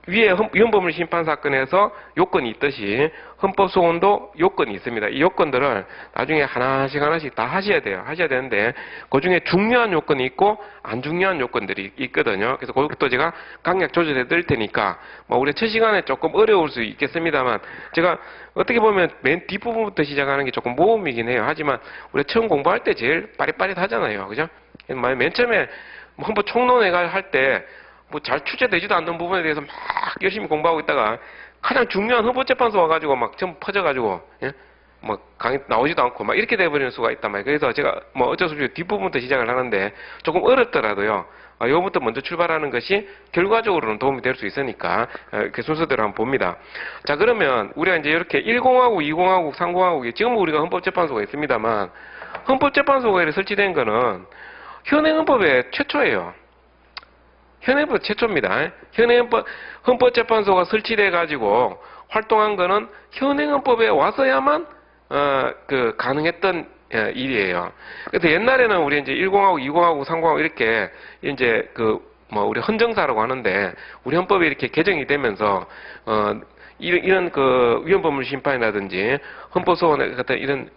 위에 위헌법률 심판 사건에서 요건이 있듯이 헌법 소원도 요건이 있습니다. 이 요건들을 나중에 하나씩 다 하셔야 돼요. 하셔야 되는데, 그 중에 중요한 요건이 있고 안 중요한 요건들이 있거든요. 그래서 그것도 제가 강약 조절해 드릴 테니까 뭐 우리 첫 시간에 조금 어려울 수 있겠습니다만, 제가 어떻게 보면 맨 뒷부분부터 시작하는 게 조금 모험이긴 해요. 하지만 우리 처음 공부할 때 제일 빠릿빠릿하잖아요. 그죠? 맨 처음에 헌법 총론회가 할 때 뭐 잘 출제되지도 않는 부분에 대해서 막 열심히 공부하고 있다가 가장 중요한 헌법재판소 와가지고 막 전부 퍼져가지고, 예? 뭐 강의 나오지도 않고 막 이렇게 돼버리는 수가 있단 말이에요. 그래서 제가 뭐 어쩔 수 없이 뒷부분부터 시작을 하는데 조금 어렵더라도요, 요거부터 먼저 출발하는 것이 결과적으로는 도움이 될 수 있으니까 이렇게 순서대로 한번 봅니다. 자, 그러면 우리가 이제 이렇게 1공화국, 2공화국, 3공화국이 지금 우리가 헌법재판소가 있습니다만, 헌법재판소가 설치된 거는 현행 헌법의 최초예요. 현행법 최초입니다. 헌법재판소가 설치돼 가지고 활동한 거는 현행헌법에 와서야만 가능했던 일이에요. 그래서 옛날에는 우리 이제 1공하고 2공하고 3공하고 이렇게 이제 우리 헌정사라고 하는데 우리 헌법이 이렇게 개정이 되면서 이런 위헌법률 심판이라든지 헌법소원 같은 이런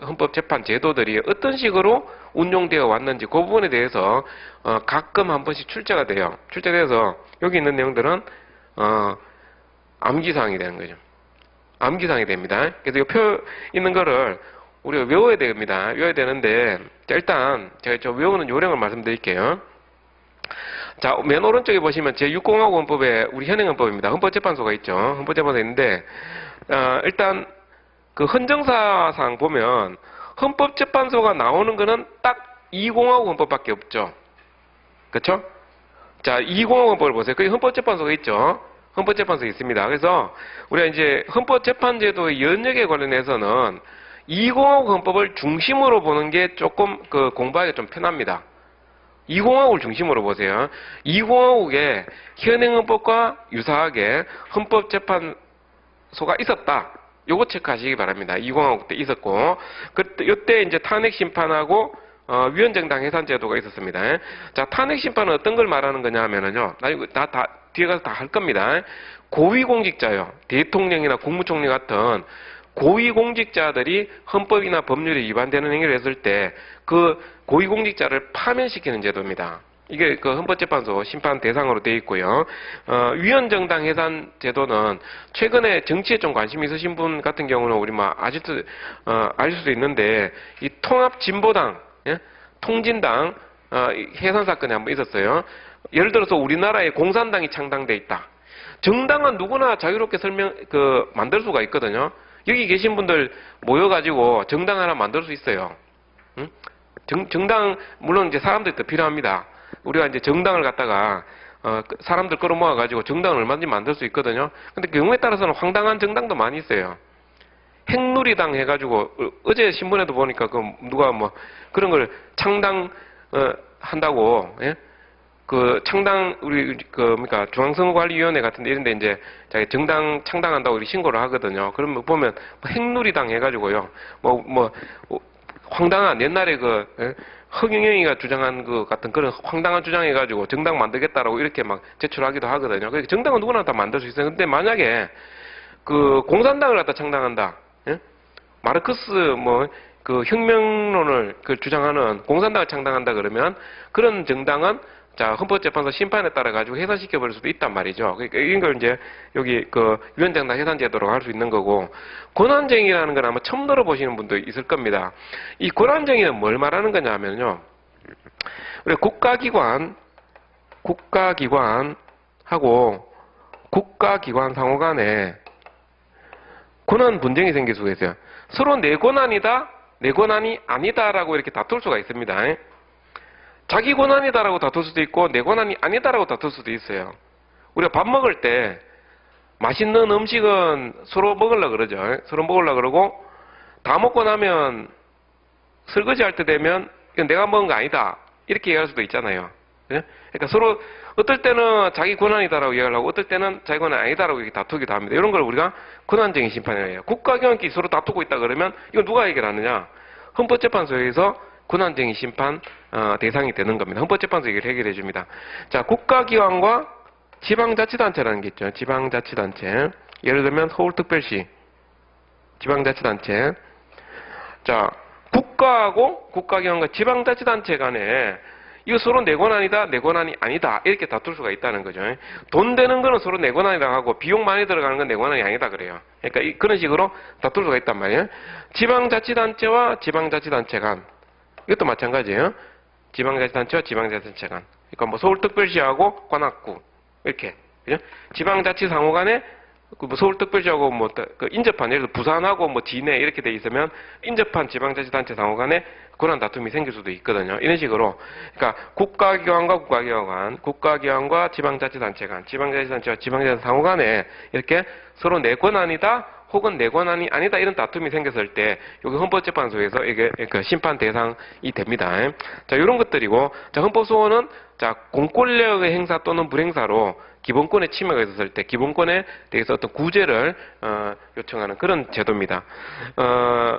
헌법 재판 제도들이 어떤 식으로 운용되어 왔는지 그 부분에 대해서 가끔 한 번씩 출제가 돼요. 출제돼서 여기 있는 내용들은 암기사항이 되는 거죠. 암기사항이 됩니다. 그래서 이 표 있는 거를 우리가 외워야 됩니다. 외워야 되는데 자, 일단 제가 저 외우는 요령을 말씀드릴게요. 자, 맨 오른쪽에 보시면 제6공화국 헌법에 우리 현행헌법입니다. 헌법재판소가 있죠. 헌법재판소가 있는데 일단 그 헌정사상 보면 헌법재판소가 나오는 거는 딱 2공화국 헌법밖에 없죠. 그렇죠? 자, 2공화국 헌법을 보세요. 거기 헌법재판소가 있죠. 헌법재판소가 있습니다. 그래서 우리가 이제 헌법재판제도의 연역에 관련해서는 2공화국 헌법을 중심으로 보는 게 조금 공부하기가 좀 편합니다. 2공화국을 중심으로 보세요. 2공화국에 현행헌법과 유사하게 헌법재판소가 있었다. 요거 체크하시기 바랍니다. 2공화국 때 있었고, 이때 이제 탄핵심판하고 위헌정당 해산제도가 있었습니다. 자, 탄핵심판은 어떤 걸 말하는 거냐 하면은요, 나중에 뒤에 가서 다 할 겁니다. 고위공직자요. 대통령이나 국무총리 같은 고위공직자들이 헌법이나 법률에 위반되는 행위를 했을 때 그 고위공직자를 파면시키는 제도입니다. 이게 헌법재판소 심판 대상으로 되어 있고요. 위헌정당 해산 제도는 최근에 정치에 좀 관심 있으신 분 같은 경우는 우리 아실 수도 있는데 이 통합진보당, 예? 통진당 해산 사건이 한번 있었어요. 예를 들어서 우리나라에 공산당이 창당돼 있다. 정당은 누구나 자유롭게 만들 수가 있거든요. 여기 계신 분들 모여가지고 정당 하나 만들 수 있어요. 응? 정당, 물론 이제 사람들이 더 필요합니다. 우리가 이제 정당을 갖다가, 사람들 끌어모아가지고 정당을 얼마든지 만들 수 있거든요. 근데 경우에 따라서는 황당한 정당도 많이 있어요. 핵누리당 해가지고, 어제 신문에도 보니까 누가 그런 걸 한다고, 예? 중앙선거관리위원회 같은데 이런데 이제 자기 정당 창당한다고 우리 신고를 하거든요. 그러면 보면 핵누리당 해가지고요. 황당한 옛날에 허경영이가 주장한 같은 그런 황당한 주장해가지고 정당 만들겠다라고 이렇게 막 제출하기도 하거든요. 그러니까 정당은 누구나 다 만들 수 있어요. 근데 만약에 공산당을 갖다 창당한다, 예? 마르크스 혁명론을 주장하는 공산당을 창당한다 그러면 그런 정당은 자, 헌법재판소 심판에 따라 가지고 해산시켜버릴 수도 있단 말이죠. 그러니까 이런 걸 이제 여기 위헌정당 해산제도로 할 수 있는 거고, 권한쟁의라는 건 아마 처음 들어보시는 분도 있을 겁니다. 이 권한쟁의는 뭘 말하는 거냐 하면요. 우리 국가기관하고 국가기관 상호 간에 권한 분쟁이 생길 수가 있어요. 서로 내 권한이다, 내 권한이 아니다라고 이렇게 다툴 수가 있습니다. 자기 권한이다라고 다툴 수도 있고 내 권한이 아니다라고 다툴 수도 있어요. 우리가 밥 먹을 때 맛있는 음식은 서로 먹으려고 그러죠. 서로 먹으려고 그러고 다 먹고 나면 설거지 할 때 되면 이건 내가 먹은 거 아니다 이렇게 얘기할 수도 있잖아요. 그러니까 서로 어떨 때는 자기 권한이다라고 얘기를 하고 어떨 때는 자기 권한 아니다라고 이렇게 다투기도 합니다. 이런 걸 우리가 권한쟁의 심판이라고 해요. 국가기관끼리 서로 다투고 있다 그러면 이건 누가 해결하느냐? 헌법재판소에서 권한쟁의 심판 대상이 되는 겁니다. 헌법재판소 얘기를 해결해 줍니다. 자, 국가기관과 지방자치단체라는 게 있죠. 지방자치단체. 예를 들면 서울특별시 지방자치단체. 자, 국가하고 국가기관과 지방자치단체 간에 이거 서로 내 권한이다, 내 권한이 아니다 이렇게 다툴 수가 있다는 거죠. 돈 되는 거는 서로 내 권한이라고 하고 비용 많이 들어가는 건 내 권한이 아니다 그래요. 그러니까 그런 식으로 다툴 수가 있단 말이에요. 지방자치단체와 지방자치단체 간 이것도 마찬가지예요. 지방자치단체와 지방자치단체 간. 그러니까 서울특별시하고 관악구 이렇게. 그죠? 지방자치 상호 간에 서울특별시하고 인접한 예를 들어 부산하고 진해 이렇게 돼 있으면 인접한 지방자치단체 상호 간에 권한 다툼이 생길 수도 있거든요. 이런 식으로. 그러니까 국가기관과 국가기관, 국가기관과 지방자치단체 간, 지방자치단체와 지방자치 상호 간에 이렇게 서로 내 권한이다 혹은 내 권한이 아니다 이런 다툼이 생겼을 때 여기 헌법재판소에서 이게 그 심판 대상이 됩니다. 자, 이런 것들이고, 자, 헌법소원은 자, 공권력의 행사 또는 불행사로 기본권의 침해가 있었을 때 기본권에 대해서 어떤 구제를 요청하는 그런 제도입니다.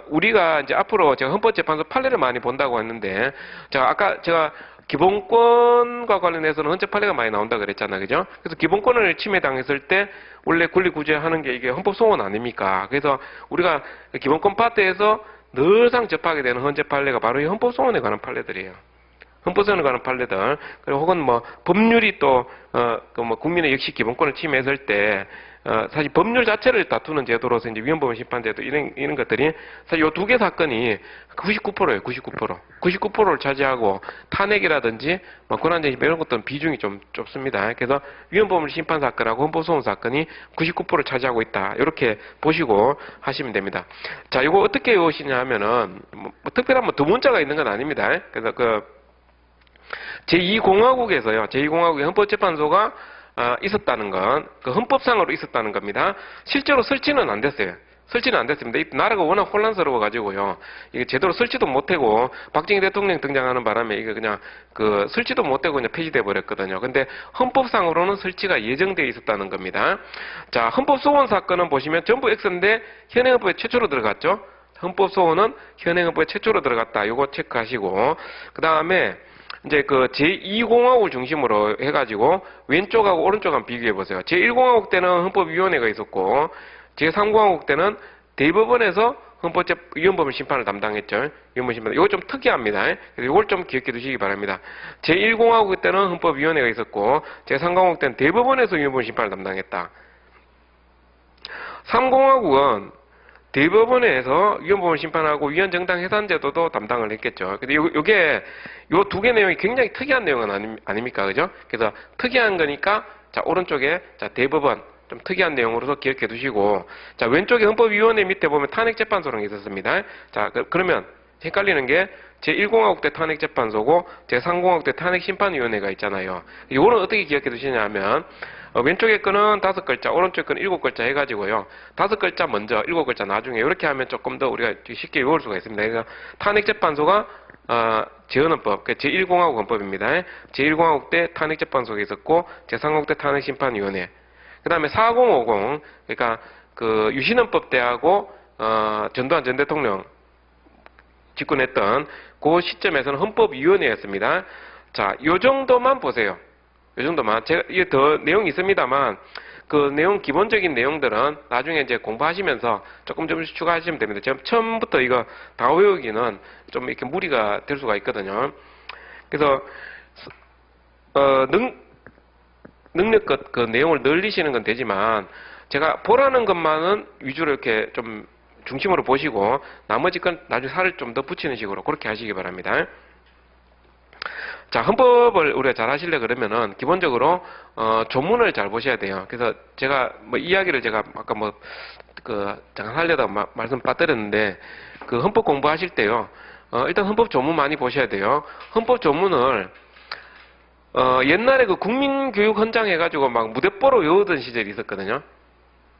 우리가 이제 앞으로 제가 헌법재판소 판례를 많이 본다고 했는데, 자, 아까 제가 기본권과 관련해서는 헌재 판례가 많이 나온다 그랬잖아요. 그죠? 그래서 기본권을 침해당했을 때 원래 권리구제하는 게 이게 헌법소원 아닙니까? 그래서 우리가 기본권 파트에서 늘상 접하게 되는 헌재 판례가 바로 이 헌법소원에 관한 판례들이에요. 헌법소원에 관한 판례들, 그리고 혹은 뭐 법률이 또 뭐 국민의 역시 기본권을 침해했을 때 사실 법률 자체를 다투는 제도로서 이제 위헌법원 심판제도 이런 것들이 사실 요 두 개 사건이 99%예요. 99%를 차지하고 탄핵이라든지 뭐 권한쟁의 이런 것들은 비중이 좀 좁습니다. 그래서 위헌법원 심판 사건하고 헌법소원 사건이 99%를 차지하고 있다. 이렇게 보시고 하시면 됩니다. 자, 이거 어떻게 외우시냐 하면은 뭐 특별한 뭐 두 문자가 있는 건 아닙니다. 그래서 제2공화국에서요. 제2공화국의 헌법재판소가 있었다는 건 그 헌법상으로 있었다는 겁니다. 실제로 설치는 안 됐어요. 설치는 안 됐습니다. 이 나라가 워낙 혼란스러워 가지고요. 이게 제대로 설치도 못하고 박정희 대통령 등장하는 바람에 이게 그냥 그 설치도 못하고 그냥 폐지돼 버렸거든요. 근데 헌법상으로는 설치가 예정되어 있었다는 겁니다. 자, 헌법소원 사건은 보시면 전부 X인데 현행헌법에 최초로 들어갔죠. 헌법소원은 현행헌법에 최초로 들어갔다. 요거 체크하시고, 그 다음에 이제 그 제2공화국을 중심으로 해가지고 왼쪽하고 오른쪽 한번 비교해 보세요. 제1공화국 때는 헌법위원회가 있었고, 제3공화국 때는 대법원에서 위헌법을 심판을 담당했죠. 위헌법 심판. 이거 좀 특이합니다. 그래서 이걸 좀 기억해 두시기 바랍니다. 제1공화국 때는 헌법위원회가 있었고, 제3공화국 때는 대법원에서 위헌법 심판을 담당했다. 3공화국은 대법원에서 위헌법을 심판하고 위헌정당 해산제도도 담당을 했겠죠. 근데 요게 요 두 개 내용이 굉장히 특이한 내용은 아닙니까? 그죠? 그래서 특이한 거니까 자, 오른쪽에 자, 대법원 좀 특이한 내용으로서 기억해 두시고, 자, 왼쪽에 헌법위원회 밑에 보면 탄핵재판소라는 게 있었습니다. 자, 그러면 헷갈리는 게 제1공화국 때 탄핵재판소고 제3공화국 때 탄핵심판위원회가 있잖아요. 이거는 어떻게 기억해 두시냐 하면 왼쪽에 거는 5글자, 오른쪽에 거는 7글자 해가지고요. 5글자 먼저, 7글자 나중에 이렇게 하면 조금 더 우리가 쉽게 외울 수가 있습니다. 그래서 탄핵재판소가 재헌헌법, 제1공화국 헌법입니다. 제1공화국 때 탄핵재판소가 있었고 제3공화국 때 탄핵심판위원회. 그 다음에 4050, 그러니까 그 유신헌법 때하고 전두환 전 대통령 집권했던 그 시점에서는 헌법위원회였습니다. 자, 요 정도만 보세요. 요 정도만. 제가, 이게 더 내용이 있습니다만, 그 내용, 기본적인 내용들은 나중에 이제 공부하시면서 조금씩 추가하시면 됩니다. 지금 처음부터 이거 다 외우기는 좀 이렇게 무리가 될 수가 있거든요. 그래서, 능력껏 그 내용을 늘리시는 건 되지만, 제가 보라는 것만은 위주로 이렇게 좀 중심으로 보시고, 나머지 건 나중에 살을 좀 더 붙이는 식으로 그렇게 하시기 바랍니다. 자, 헌법을 우리가 잘 하시려 그러면은 기본적으로 조문을 잘 보셔야 돼요. 그래서 제가 뭐 이야기를 제가 아까 뭐 잠깐 하려다가 말씀 빠뜨렸는데, 그 헌법 공부하실 때요. 일단 헌법 조문 많이 보셔야 돼요. 헌법 조문을 옛날에 그 국민교육 헌장 해가지고 막 무대뽀로 외우던 시절이 있었거든요.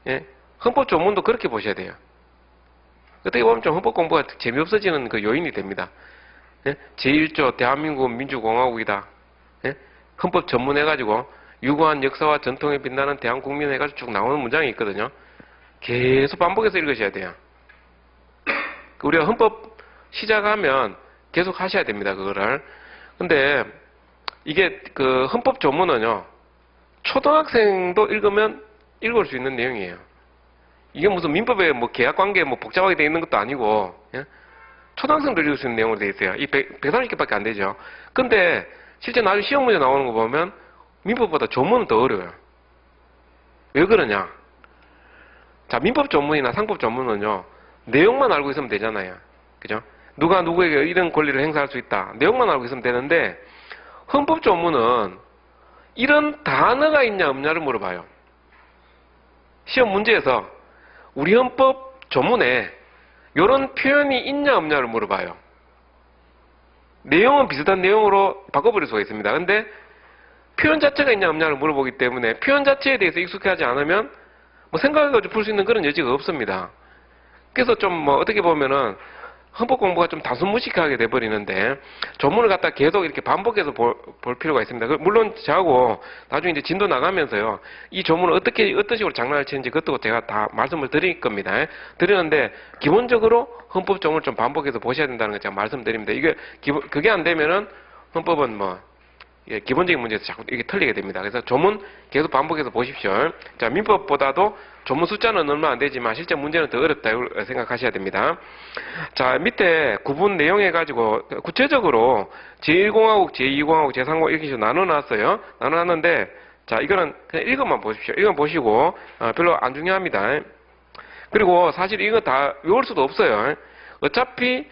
예? 헌법 조문도 그렇게 보셔야 돼요. 어떻게 보면 좀 헌법 공부가 재미없어지는 그 요인이 됩니다. 예? 제1조 대한민국은 민주공화국이다. 예? 헌법 전문해가지고 유구한 역사와 전통에 빛나는 대한국민 해가지고 쭉 나오는 문장이 있거든요. 계속 반복해서 읽으셔야 돼요. 우리가 헌법 시작하면 계속 하셔야 됩니다. 그거를. 근데 이게 그 헌법 조문은요, 초등학생도 읽으면 읽을 수 있는 내용이에요. 이게 무슨 민법에 뭐 계약관계 뭐 복잡하게 되어 있는 것도 아니고, 예? 초등학생도 읽을 수 있는 내용으로 되어 있어요. 이 130개밖에 안 되죠. 근데 실제 나중에 시험 문제 나오는 거 보면 민법보다 조문은 더 어려워요. 왜 그러냐? 자, 민법 조문이나 상법 조문은요, 내용만 알고 있으면 되잖아요. 그죠? 누가 누구에게 이런 권리를 행사할 수 있다. 내용만 알고 있으면 되는데, 헌법 조문은 이런 단어가 있냐 없냐를 물어봐요. 시험 문제에서 우리 헌법 조문에 이런 표현이 있냐 없냐를 물어봐요. 내용은 비슷한 내용으로 바꿔버릴 수가 있습니다. 근데 표현 자체가 있냐 없냐를 물어보기 때문에 표현 자체에 대해서 익숙하지 않으면 뭐 생각해가지고 풀 수 있는 그런 여지가 없습니다. 그래서 좀 뭐 어떻게 보면은 헌법 공부가 좀 단순무식하게 돼버리는데 조문을 갖다 계속 이렇게 반복해서 볼 필요가 있습니다. 물론 저하고 나중에 이제 진도 나가면서요, 이 조문을 어떤 식으로 장난을 치는지 그것도 제가 다 말씀을 드릴 겁니다. 드리는데 기본적으로 헌법 조문을 좀 반복해서 보셔야 된다는 걸 제가 말씀드립니다. 그게 안 되면은 헌법은 뭐 기본적인 문제에서 자꾸 이게 틀리게 됩니다. 그래서 조문 계속 반복해서 보십시오. 자, 민법보다도 조문 숫자는 얼마 안 되지만 실제 문제는 더 어렵다 생각하셔야 됩니다. 자, 밑에 구분 내용 해가지고 구체적으로 제1공화국, 제2공화국, 제3공화국 이렇게 나눠놨어요. 나눠놨는데 자, 이거는 그냥 읽어만 보십시오. 이건 보시고 별로 안 중요합니다. 그리고 사실 이거 다 외울 수도 없어요. 어차피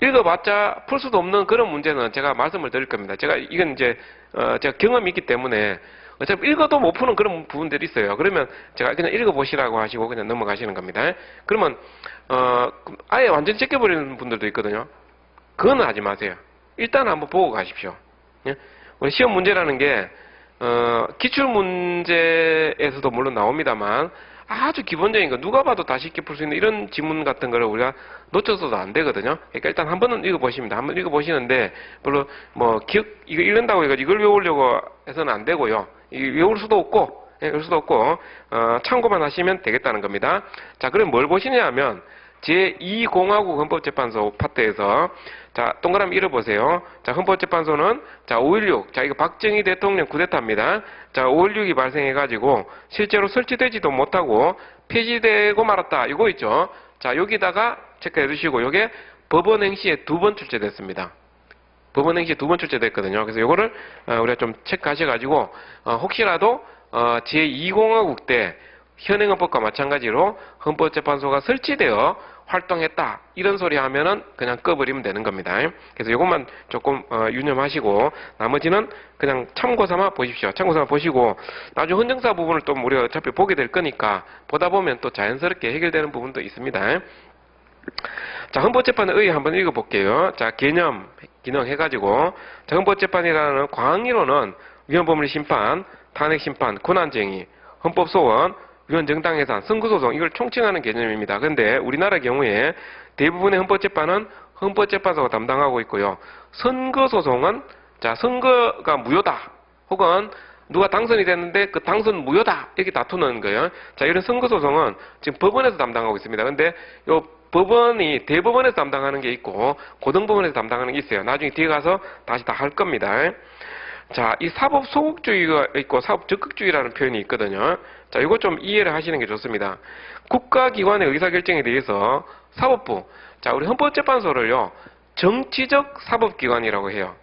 읽어봤자 풀 수도 없는 그런 문제는 제가 말씀을 드릴 겁니다. 이건 이제 제가 경험이 있기 때문에 어차피 읽어도 못 푸는 그런 부분들이 있어요. 그러면 제가 그냥 읽어보시라고 하시고 그냥 넘어가시는 겁니다. 그러면 아예 완전 제껴버리는 분들도 있거든요. 그건 하지 마세요. 일단 한번 보고 가십시오. 예? 우리 시험 문제라는 게 기출 문제에서도 물론 나옵니다만 아주 기본적인 거, 누가 봐도 다 쉽게 풀 수 있는 이런 지문 같은 거를 우리가 놓쳐서도 안 되거든요. 그러니까 일단 한 번은 읽어보십니다. 한번 읽어보시는데, 별로, 이거 읽는다고 해서 이걸 외우려고 해서는 안 되고요. 외울 수도 없고, 참고만 하시면 되겠다는 겁니다. 자, 그럼 뭘 보시냐 하면, 제2공화국 헌법재판소 파트에서 자, 동그라미 읽어보세요. 자, 헌법재판소는 자, 5.16. 자, 이거 박정희 대통령 쿠데타입니다. 자, 5.16이 발생해가지고 실제로 설치되지도 못하고 폐지되고 말았다. 이거 있죠. 자, 여기다가 체크해 주시고 요게 법원 행시에 2번 출제됐습니다. 법원 행시에 2번 출제됐거든요. 그래서 요거를 우리가 좀 체크하셔가지고 혹시라도 제2공화국 때 현행헌법과 마찬가지로 헌법재판소가 설치되어 활동했다 이런 소리 하면은 그냥 꺼버리면 되는 겁니다. 그래서 이것만 조금 유념하시고 나머지는 그냥 참고삼아 보십시오. 참고삼아 보시고 나중에 헌정사 부분을 또 우리가 어차피 보게 될 거니까 보다 보면 또 자연스럽게 해결되는 부분도 있습니다. 자, 헌법재판의 의의 한번 읽어볼게요. 자, 기능 해가지고 자, 헌법재판이라는 광의로는 위헌법률 심판, 탄핵심판, 권한쟁의, 헌법소원, 위헌정당해산, 선거소송 이걸 총칭하는 개념입니다. 그런데 우리나라 경우에 대부분의 헌법재판은 헌법재판소가 담당하고 있고요. 선거소송은 자, 선거가 무효다 혹은 누가 당선이 됐는데 그 당선 무효다 이렇게 다투는 거예요. 자, 이런 선거소송은 지금 법원에서 담당하고 있습니다. 근데 요 법원이 대법원에서 담당하는 게 있고 고등법원에서 담당하는 게 있어요. 나중에 뒤에 가서 다시 다 할 겁니다. 자, 이 사법 소극주의가 있고 사법 적극주의라는 표현이 있거든요. 자, 이거 좀 이해를 하시는 게 좋습니다. 국가기관의 의사결정에 대해서 사법부, 자, 우리 헌법재판소를요, 정치적 사법기관이라고 해요.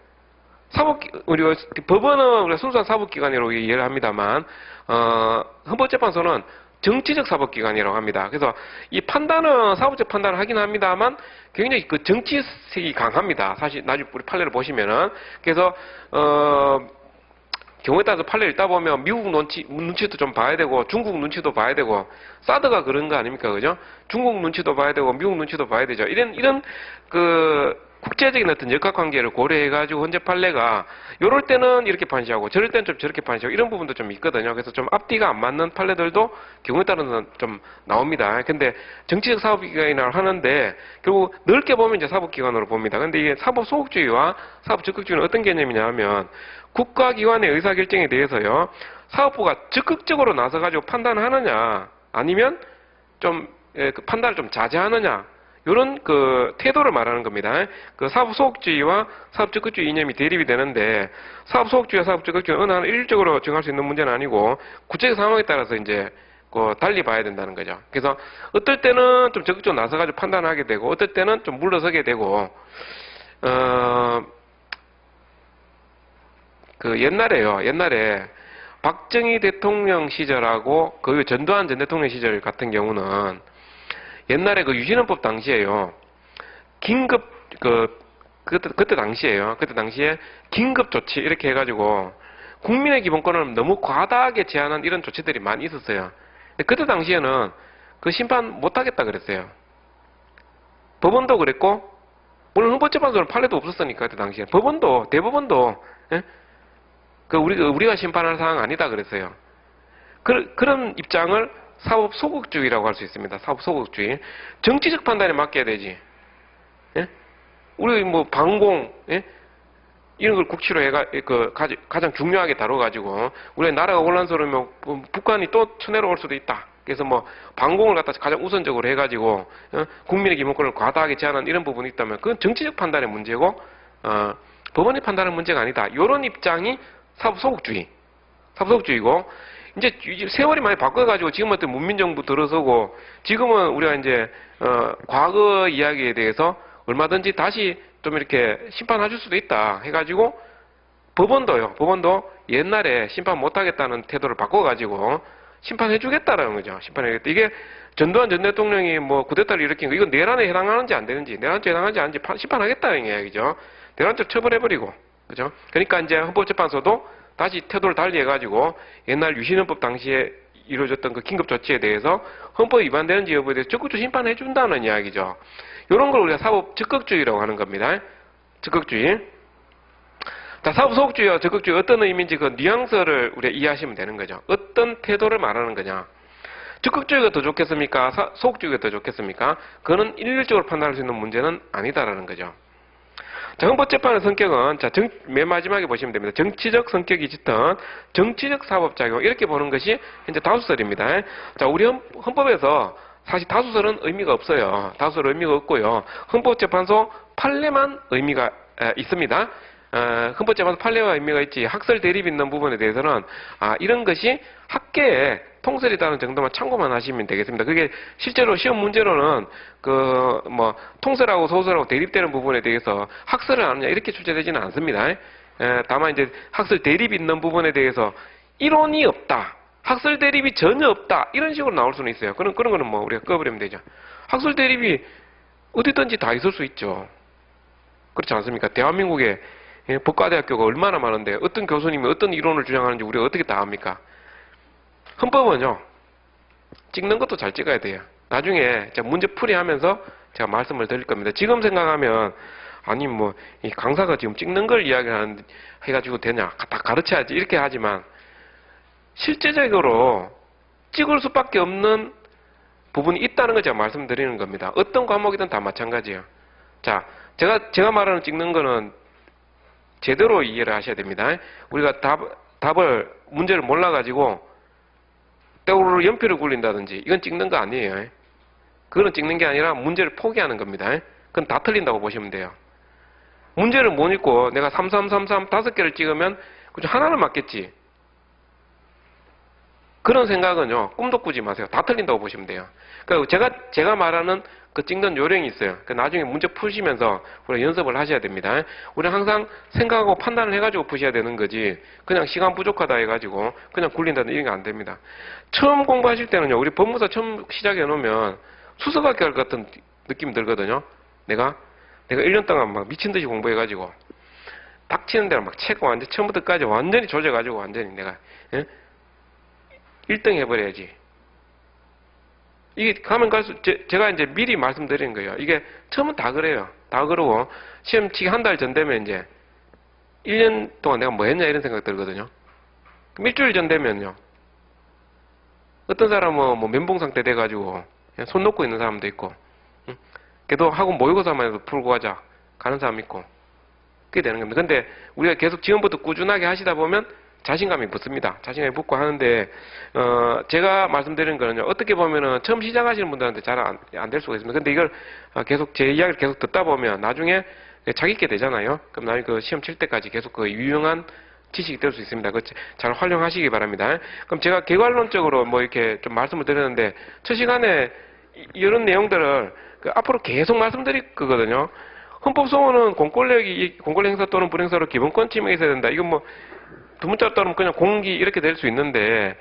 우리가 법원은 우리가 순수한 사법기관이라고 이해를 합니다만, 헌법재판소는 정치적 사법기관이라고 합니다. 그래서 이 판단은 사법적 판단을 하긴 합니다만 굉장히 그 정치색이 강합니다. 사실 나중에 우리 판례를 보시면은 그래서 경우에 따라서 판례를 읽다 보면 미국 눈치도 좀 봐야 되고 중국 눈치도 봐야 되고 사드가 그런 거 아닙니까, 그죠? 중국 눈치도 봐야 되고 미국 눈치도 봐야 되죠. 이런 그 국제적인 어떤 역학관계를 고려해가지고 헌재 판례가 요럴 때는 이렇게 판시하고 저럴 때는 좀 저렇게 판시하고 이런 부분도 좀 있거든요. 그래서 좀 앞뒤가 안 맞는 판례들도 경우에 따라서는 좀 나옵니다. 근데 정치적 사법기관이라고 하는데 결국 넓게 보면 이제 사법기관으로 봅니다. 근데 이게 사법소극주의와 사법적극주의는 어떤 개념이냐 하면 국가기관의 의사결정에 대해서요, 사법부가 적극적으로 나서가지고 판단하느냐 아니면 좀 그 판단을 좀 자제하느냐 이런 그 태도를 말하는 겁니다. 그 사법소극주의와 사법적극주의 이념이 대립이 되는데 사법소극주의와 사법적극주의는 어느 하나 일률적으로 정할 수 있는 문제는 아니고 구체적 상황에 따라서 이제 그 달리 봐야 된다는 거죠. 그래서 어떨 때는 좀 적극적으로 나서가지고 판단하게 되고 어떨 때는 좀 물러서게 되고 그 옛날에 박정희 대통령 시절하고 그 전두환 전 대통령 시절 같은 경우는 옛날에 그 유신헌법 당시에요. 긴급 그때 당시에 긴급 조치 이렇게 해가지고 국민의 기본권을 너무 과다하게 제한한 이런 조치들이 많이 있었어요. 근데 그때 당시에는 그 심판 못하겠다 그랬어요. 법원도 그랬고 물론 헌법재판소는 판례도 없었으니까 그때 당시에 대법원도 예? 우리가 심판할 사항 아니다 그랬어요. 그런 입장을 사법 소극주의라고 할 수 있습니다. 사법 소극주의. 정치적 판단에 맡겨야 되지. 예? 우리 뭐 방공, 예? 이런 걸 국치로 가장 중요하게 다뤄가지고, 우리 나라가 혼란스러우면 북한이 또 쳐내려올 수도 있다. 그래서 뭐, 방공을 갖다 가장 우선적으로 해가지고, 국민의 기본권을 과다하게 제한하는 이런 부분이 있다면, 그건 정치적 판단의 문제고, 법원의 판단의 문제가 아니다. 이런 입장이 사법소극주의. 사법소극주의고, 이제 세월이 많이 바꿔가지고 지금 어떤 문민정부 들어서고, 지금은 우리가 이제, 과거 이야기에 대해서 얼마든지 다시 좀 이렇게 심판해줄 수도 있다 해가지고 법원도 옛날에 심판 못하겠다는 태도를 바꿔가지고 심판해주겠다라는 거죠. 심판해주겠다. 이게 전두환 전 대통령이 뭐 쿠데타를 일으킨 거, 이건 내란에 해당하는지 안 되는지, 내란죄에 해당하는지 안 되는지 심판하겠다는 이야기죠. 내란죄 처벌해버리고, 그죠? 그러니까 이제 헌법재판소도 다시 태도를 달리 해가지고 옛날 유신헌법 당시에 이루어졌던 그 긴급 조치에 대해서 헌법 위반되는지 여부에 대해서 적극적으로 심판해준다는 이야기죠. 이런 걸 우리가 사법 적극주의라고 하는 겁니다. 적극주의. 자, 사법 소극주의와 적극주의 어떤 의미인지 그 뉘앙스를 우리가 이해하시면 되는 거죠. 어떤 태도를 말하는 거냐. 적극주의가 더 좋겠습니까? 소극주의가 더 좋겠습니까? 그거는 일률적으로 판단할 수 있는 문제는 아니다라는 거죠. 자, 헌법재판의 성격은, 자, 맨 마지막에 보시면 됩니다. 정치적 성격이 짙은 정치적 사법작용. 이렇게 보는 것이 현재 다수설입니다. 자, 우리 헌법에서 사실 다수설은 의미가 없어요. 다수설은 의미가 없고요. 헌법재판소 판례만 의미가 있습니다. 헌법재판소 판례와 의미가 있지, 학설 대립 있는 부분에 대해서는, 이런 것이 학계에 통설이 있다는 정도만 참고만 하시면 되겠습니다. 그게 실제로 시험 문제로는 통설하고 소설하고 대립되는 부분에 대해서 학설을 아느냐 이렇게 출제되지는 않습니다. 다만 이제 학설 대립 있는 부분에 대해서 이론이 없다, 학설 대립이 전혀 없다, 이런 식으로 나올 수는 있어요. 그런 거는 뭐 우리가 꺼버리면 되죠. 학설 대립이 어디든지 다 있을 수 있죠. 그렇지 않습니까? 대한민국에 법과대학교가 얼마나 많은데 어떤 교수님이 어떤 이론을 주장하는지 우리가 어떻게 다 압니까? 헌법은요, 찍는 것도 잘 찍어야 돼요. 나중에 제가 문제 풀이하면서 제가 말씀을 드릴 겁니다. 지금 생각하면, 아니 뭐 이 강사가 지금 찍는 걸 이야기하는 해가지고 되냐, 다 가르쳐야지 이렇게 하지만, 실제적으로 찍을 수밖에 없는 부분이 있다는 걸 제가 말씀드리는 겁니다. 어떤 과목이든 다 마찬가지예요. 자, 제가 말하는 찍는 거는 제대로 이해를 하셔야 됩니다. 우리가 문제를 몰라가지고 떼우르 연필을 굴린다든지, 이건 찍는 거 아니에요. 그거는 찍는 게 아니라 문제를 포기하는 겁니다. 그건 다 틀린다고 보시면 돼요. 문제를 못 읽고 내가 3333 5개를 찍으면 그중 하나는 맞겠지. 그런 생각은요, 꿈도 꾸지 마세요. 다 틀린다고 보시면 돼요. 그러니까 제가 말하는 그 찍는 요령이 있어요. 나중에 문제 푸시면서 우리가 연습을 하셔야 됩니다. 우리는 항상 생각하고 판단을 해가지고 푸셔야 되는 거지, 그냥 시간 부족하다 해가지고 그냥 굴린다든 이런 게 안 됩니다. 처음 공부하실 때는요, 우리 법무사 처음 시작해 놓으면 수석학교 할 것 같은 느낌이 들거든요. 내가 1년 동안 막 미친 듯이 공부해가지고 딱 치는 대로 막 채고 완전 처음부터 끝까지 완전히 조져가지고 완전히 내가 1등 해버려야지. 이게 가면 갈수록 제가 이제 미리 말씀드리는 거예요. 이게 처음은 다 그래요. 다 그러고 시험 치기 한 달 전 되면 이제 1년 동안 내가 뭐 했냐 이런 생각 들거든요. 그럼 일주일 전 되면요, 어떤 사람은 뭐 멘붕 상태 돼가지고 그냥 손 놓고 있는 사람도 있고, 그래도 학원 모의고사만 해도 풀고 가는 사람 있고, 그게 되는 겁니다. 근데 우리가 계속 지금부터 꾸준하게 하시다 보면 자신감이 붙습니다. 자신감이 붙고 하는데, 제가 말씀드리는 거는요, 어떻게 보면은 처음 시작하시는 분들한테 잘 안 될 수가 있습니다. 근데 이걸 계속 제 이야기를 계속 듣다 보면 나중에 자기 있게 되잖아요. 그럼 나중에 그 시험 칠 때까지 계속 그 유용한 지식이 될 수 있습니다. 잘 활용하시기 바랍니다. 그럼 제가 개괄론적으로 뭐 이렇게 좀 말씀을 드렸는데, 첫 시간에 이런 내용들을 앞으로 계속 말씀드릴 거거든요. 헌법소원은 공권력 행사 또는 불행사로 기본권 침해가 있어야 된다. 이건 뭐 두 문자로 따르면 그냥 공기 이렇게 될 수 있는데,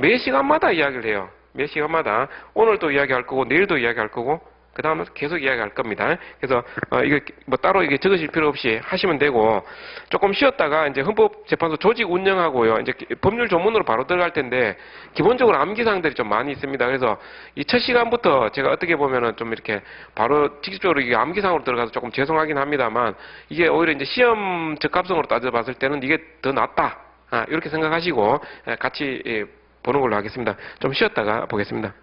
매 시간마다 이야기를 해요. 매 시간마다. 오늘도 이야기할 거고 내일도 이야기할 거고 그 다음에 계속 이야기할 겁니다. 그래서 이거 뭐 따로 이게 적으실 필요 없이 하시면 되고, 조금 쉬었다가 이제 헌법재판소 조직 운영하고요, 이제 법률 전문으로 바로 들어갈 텐데 기본적으로 암기사항들이 좀 많이 있습니다. 그래서 이 첫 시간부터 제가 어떻게 보면은 좀 이렇게 바로 직접적으로 이게 암기사항으로 들어가서 조금 죄송하긴 합니다만, 이게 오히려 이제 시험 적합성으로 따져봤을 때는 이게 더 낫다, 이렇게 생각하시고 같이 보는 걸로 하겠습니다. 좀 쉬었다가 보겠습니다.